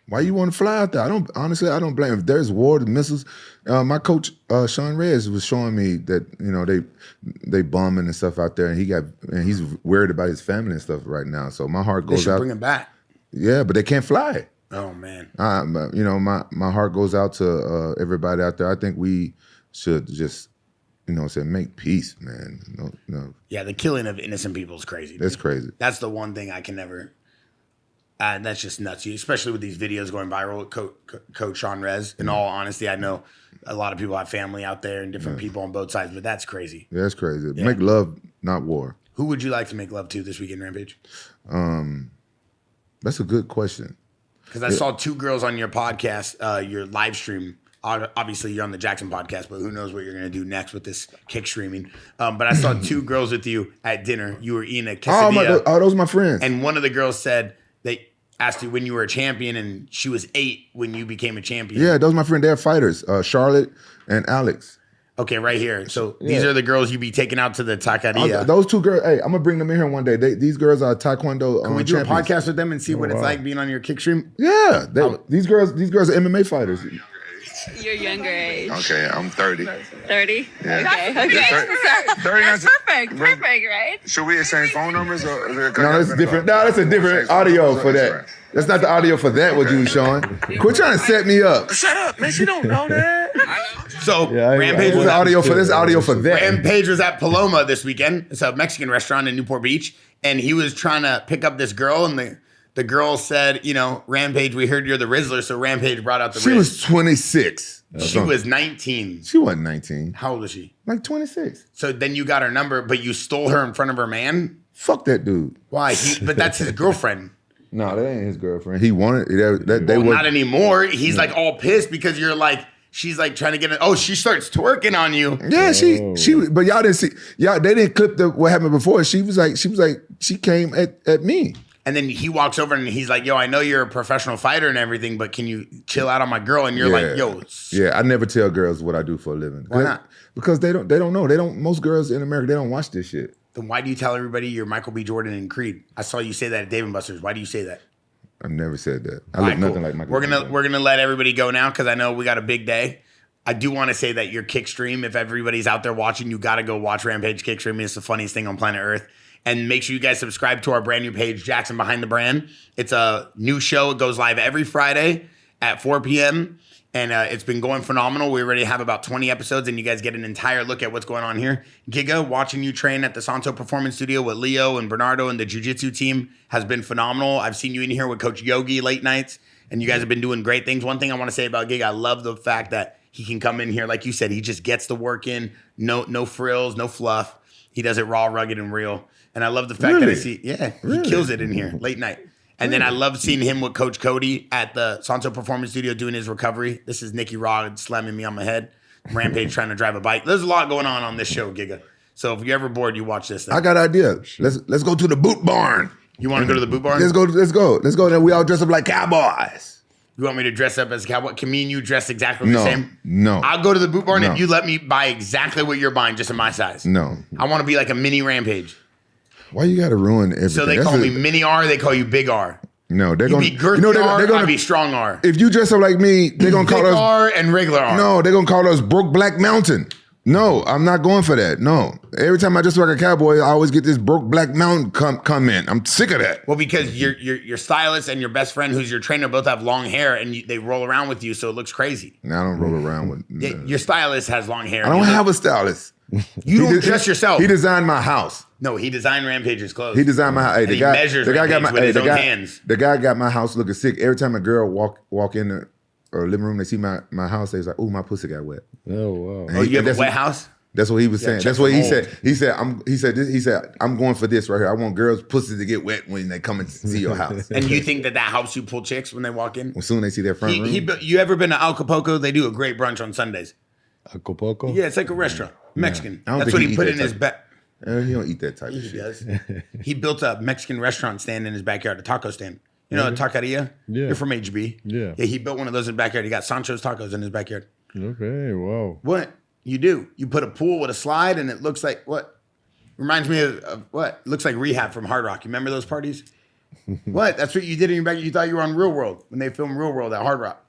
B: Why you want to fly out there? I don't blame them. If there's war, the missiles. My coach Sean Reyes was showing me that they bombing and stuff out there, and he's worried about his family and stuff right now. So my heart goes
A: They should
B: out.
A: bring him back.
B: Yeah, but they can't fly.
A: Oh man.
B: My heart goes out to everybody out there. I think we should just make peace, man. No.
A: Yeah, the killing of innocent people is crazy.
B: That's crazy.
A: That's the one thing I can never. That's just nuts, especially with these videos going viral with Coach Sean Reyes. In all honesty, I know a lot of people have family out there and different people on both sides, but that's crazy.
B: Yeah, that's crazy. Yeah. Make love, not war.
A: Who would you like to make love to this weekend, Rampage?
B: That's a good question.
A: Because I saw 2 girls on your podcast, your live stream. Obviously, you're on the Jaxxon podcast, but who knows what you're going to do next with this kick streaming. But I saw 2 girls with you at dinner. You were eating a quesadilla.
B: Those are my friends.
A: And one of the girls said they asked you when you were a champion, and she was 8 when you became a champion.
B: Yeah, those are my friends. They're fighters, Charlotte and Alex.
A: Okay, right here. So these are the girls you be taking out to the taqueria.
B: Those 2 girls, hey, I'm going to bring them in here one day. These girls are Taekwondo
A: Can we do
B: champions.
A: a podcast with them and see what it's like being on your kick stream?
B: Yeah. These girls are MMA fighters.
D: Your younger age.
B: Okay, I'm 30.
D: 30?
B: Yeah.
D: Okay.
B: 30
D: That's perfect, right?
B: Should we exchange phone numbers? No, that's different. No, that's a different audio for that. That's not the audio for that, what you was showing. Quit trying to set me up.
E: Shut up, man. She don't know that.
A: So
B: Rampage was audio for that.
A: Rampage was at Paloma this weekend. It's a Mexican restaurant in Newport Beach, and he was trying to pick up this girl, and the girl said, Rampage, we heard you're the Rizzler, so Rampage brought out the Riz.
B: She was 26.
A: She was 19.
B: She wasn't 19.
A: How old is she?
B: Like 26.
A: So then you got her number, but you stole her in front of her man?
B: Fuck that dude.
A: Why? But that's his girlfriend.
B: No, that ain't his girlfriend. He wanted that.
A: Not anymore. He's like all pissed because you're like she's like trying to get it. Oh, she starts twerking on you.
B: Yeah, but y'all didn't see. They didn't clip what happened before. She came at me.
A: And then he walks over and he's like, yo, I know you're a professional fighter and everything, but can you chill out on my girl? And you're like, yo.
B: Yeah, I never tell girls what I do for a living.
A: Why not?
B: Because they don't know. Most girls in America, they don't watch this shit.
A: Then why do you tell everybody you're Michael B. Jordan and Creed? I saw you say that at Dave & Buster's. Why do you say that?
B: I've never said that. I look nothing like Michael B. Jordan.
A: We're gonna let everybody go now because I know we got a big day. I do want to say that your kick stream, if everybody's out there watching, you got to go watch Rampage kick stream. It's the funniest thing on planet Earth. And make sure you guys subscribe to our brand new page, Jaxxon Behind the Brand. It's a new show. It goes live every Friday at 4 p.m. And it's been going phenomenal. We already have about 20 episodes, and you guys get an entire look at what's going on here. Giga, watching you train at the Santo Performance Studio with Leo and Bernardo and the Jiu-Jitsu team has been phenomenal. I've seen you in here with Coach Yogi late nights, and you guys have been doing great things. One thing I want to say about Giga, I love the fact that he can come in here, like you said, he just gets the work in, no frills, no fluff. He does it raw, rugged, and real. And I love the fact that I see, he kills it in here late night. And then I love seeing him with Coach Cody at the Santo Performance Studio doing his recovery. This is Nicky Rod slamming me on my head. Rampage trying to drive a bike. There's a lot going on this show, Giga. So if you're ever bored, you watch this thing.
B: I got an idea. Let's go to the boot barn.
A: You want to go to the boot barn?
B: Let's go. Then we all dress up like cowboys.
A: You want me to dress up as a cowboy? Can me and you dress exactly the same?
B: No.
A: I'll go to the boot barn if you let me buy exactly what you're buying, just in my size.
B: No.
A: I want to be like a mini Rampage.
B: Why you got to ruin everything?
A: So they call me Mini R, they call you Big R.
B: No, they're
A: going
B: to
A: be girthy R, they're going to be strong R.
B: If you dress up like me, they're going to call
A: Big
B: us
A: R and regular R.
B: No, they're going to call us Broke Black Mountain. No, I'm not going for that. No. Every time I dress like a cowboy, I always get this Broke Black Mountain comment. I'm sick of that.
A: Well, because your stylist and your best friend, who's your trainer, both have long hair, and they roll around with you, so it looks crazy.
B: Now I don't roll around with.
A: Your stylist has long hair.
B: I don't have a stylist.
A: You don't dress yourself.
B: He designed my house.
A: No, he designed Rampage's clothes.
B: He designed my house. Hey,
A: the guy got my with his own hands.
B: The guy got my house looking sick. Every time a girl walk in the living room, they see my house, they was like, "Ooh, my pussy got wet."
C: Oh wow!
A: Oh, you have a wet house?
B: That's what he was saying. That's what he said. He said, I'm going for this right here. I want girls' pussies to get wet when they come and see your house.
A: And you think that helps you pull chicks when they walk in?
B: As soon as they see their front room.
A: You ever been to Acapulco? They do a great brunch on Sundays.
C: Acapulco?
A: Yeah, it's like a restaurant. Mexican.
B: I don't
A: That's
B: think
A: what he put in his back.
B: He don't eat that type of
A: He
B: shit.
A: does. He built a Mexican restaurant stand in his backyard, a taco stand. You know, a taqueria?
C: Yeah.
A: You're from HB.
C: Yeah.
A: Yeah, he built one of those in his backyard. He got Sancho's tacos in his backyard.
C: Okay, wow.
A: What? You do. You put a pool with a slide and it looks like what? Reminds me of what? It looks like Rehab from Hard Rock. You remember those parties? What? That's what you did in your backyard. You thought you were on Real World when they filmed Real World at Hard Rock.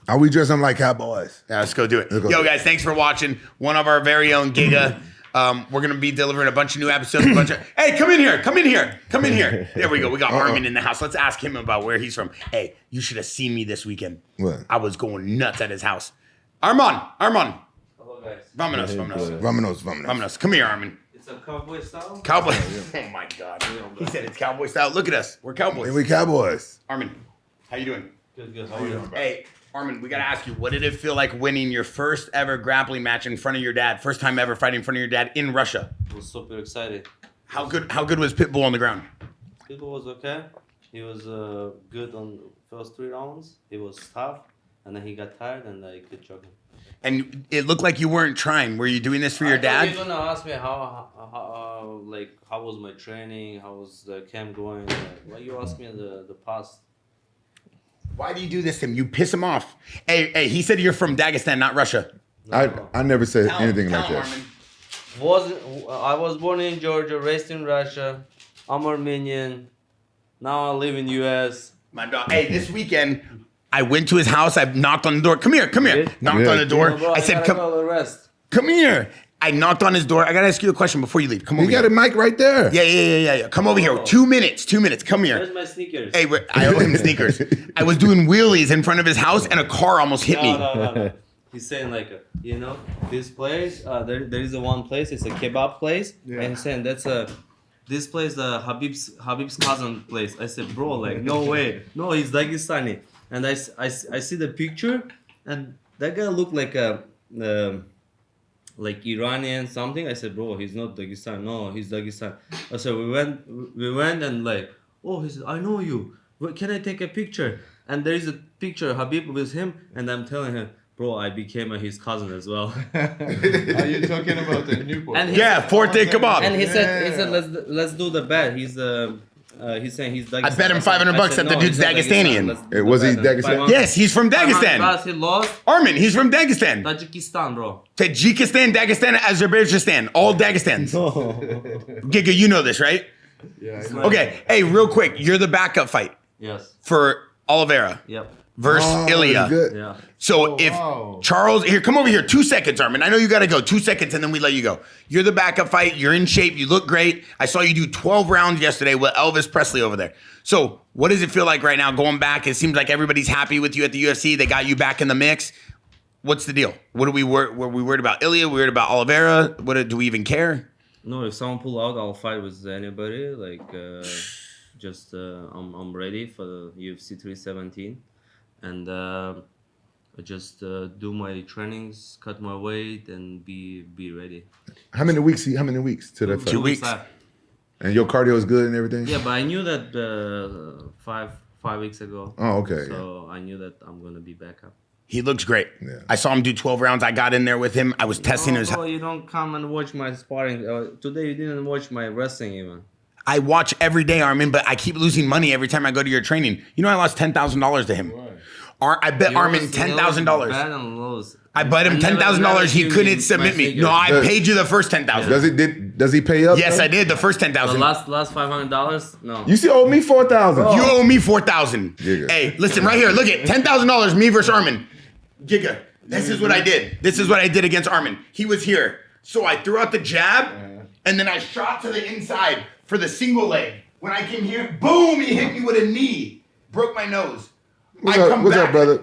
B: Are we dressing like cowboys?
A: Yeah, let's go do it. Yo, guys, thanks for watching. One of our very own Giga. We're going to be delivering a bunch of new episodes. Hey, come in here. There we go. We got Arman in the house. Let's ask him about where he's from. Hey, you should have seen me this weekend.
B: What?
A: I was going nuts at his house. Arman.
F: Hello, guys.
A: Vámonos. Come here, Arman.
F: It's a cowboy style?
A: Cowboy. Oh, my God. He said it's cowboy style. Look at us. We're cowboys.
B: And we cowboys.
A: Arman, how you doing?
F: Good. How are you?
A: Hey, Arman, we got to ask you, what did it feel like winning your first ever grappling match in front of your dad? First time ever fighting in front of your dad in Russia?
F: I was super excited.
A: How good was Pitbull on the ground?
F: Pitbull was okay. He was good on the first 3 rounds. He was tough, and then he got tired, and I could choke him.
A: And it looked like you weren't trying. Were you doing this for your dad?
F: You're gonna ask me how was my training? How was the camp going? Why you ask me the past?
A: Why do you do this to him? You piss him off. Hey, he said you're from Dagestan, not Russia.
F: No.
B: I never said anything like that.
F: I was born in Georgia, raised in Russia. I'm Armenian. Now I live in US.
A: My dog. Hey, this weekend I went to his house. I knocked on the door. Come here. Knocked on the door.
F: No, bro,
A: I said, come here. I knocked on his door. I gotta ask you a question before you leave. Come over
B: here. You got a mic right there.
A: Yeah. Come over here. 2 minutes. Come here.
F: Where's my sneakers?
A: Hey, I owe him sneakers. I was doing wheelies in front of his house and a car almost hit me.
F: No. He's saying this place, there is one place, it's a kebab place. Yeah. And he's saying this place, the Habib's cousin place. I said, bro, no way. No, he's Dagestani. And I see the picture, and that guy looked like like Iranian something. I said, bro, he's not Dagestan. No, he's Dagestan. So we went and he said, I know you. Can I take a picture? and there is a picture of Habib with him, and I'm telling him, bro, I became his cousin as well.
C: Are you talking about the Newport?
F: And he
A: Yeah, Forte kebab.
F: And he said, let's do the bet. He's saying he's Dagestani.
A: I bet him $500 that the dude's Dagestanian.
B: Was he Dagestan?
A: Yes, he's from Dagestan.
F: He lost.
A: Arman, he's from Dagestan.
F: Tajikistan, bro.
A: Tajikistan, Dagestan, Azerbaijan, all Dagestans. Giga, you know this, right?
C: Yeah, I know.
A: Okay, hey, real quick, you're the backup fight
F: Yes.
A: for Oliveira
F: Yep.
A: versus Ilya.
B: Good.
F: Yeah.
A: So if
C: wow.
A: Charles, here, come over here, 2 seconds, Arman. I know you got to go 2 seconds and then we let you go. You're the backup fight. You're in shape. You look great. I saw you do 12 rounds yesterday with Elvis Presley over there. So what does it feel like right now going back? It seems like everybody's happy with you at the UFC. They got you back in the mix. What's the deal? What are we were we worried about Ilya? Worried about Oliveira? Do we even care?
F: No, if someone pull out, I'll fight with anybody. Like, I'm ready for the UFC 317, and I just do my trainings, cut my weight, and be ready.
B: How many weeks to that fight?
A: 2 weeks.
F: left.
B: And your cardio is good and everything?
F: Yeah, but I knew that 5 weeks ago.
B: Oh, okay.
F: So I knew that I'm gonna be back up.
A: He looks great.
B: Yeah.
A: I saw him do 12 rounds. I got in there with him. I was testing his.
F: Oh, you don't come and watch my sparring. Today you didn't watch my wrestling even.
A: I watch every day, Armin, but I keep losing money every time I go to your training. You know, I lost $10,000 to him. I bet Armin $10,000.
F: Bad and lose.
A: I bet him $10,000. He couldn't submit me. No, I paid you the first $10,000.
B: Does he pay up?
A: Yes, I did. The first
F: The
A: $10,000.
F: last $500? No.
B: You still owe me $4,000.
A: You owe me $4,000.
B: Giga.
A: Hey, listen right here. Look at $10,000. Me versus Armin. Giga. This is what I did. This is what I did against Armin. He was here, so I threw out the jab, and then I shot to the inside for the single leg. When I came here, boom! He hit me with a knee, broke my nose.
B: What's up, brother?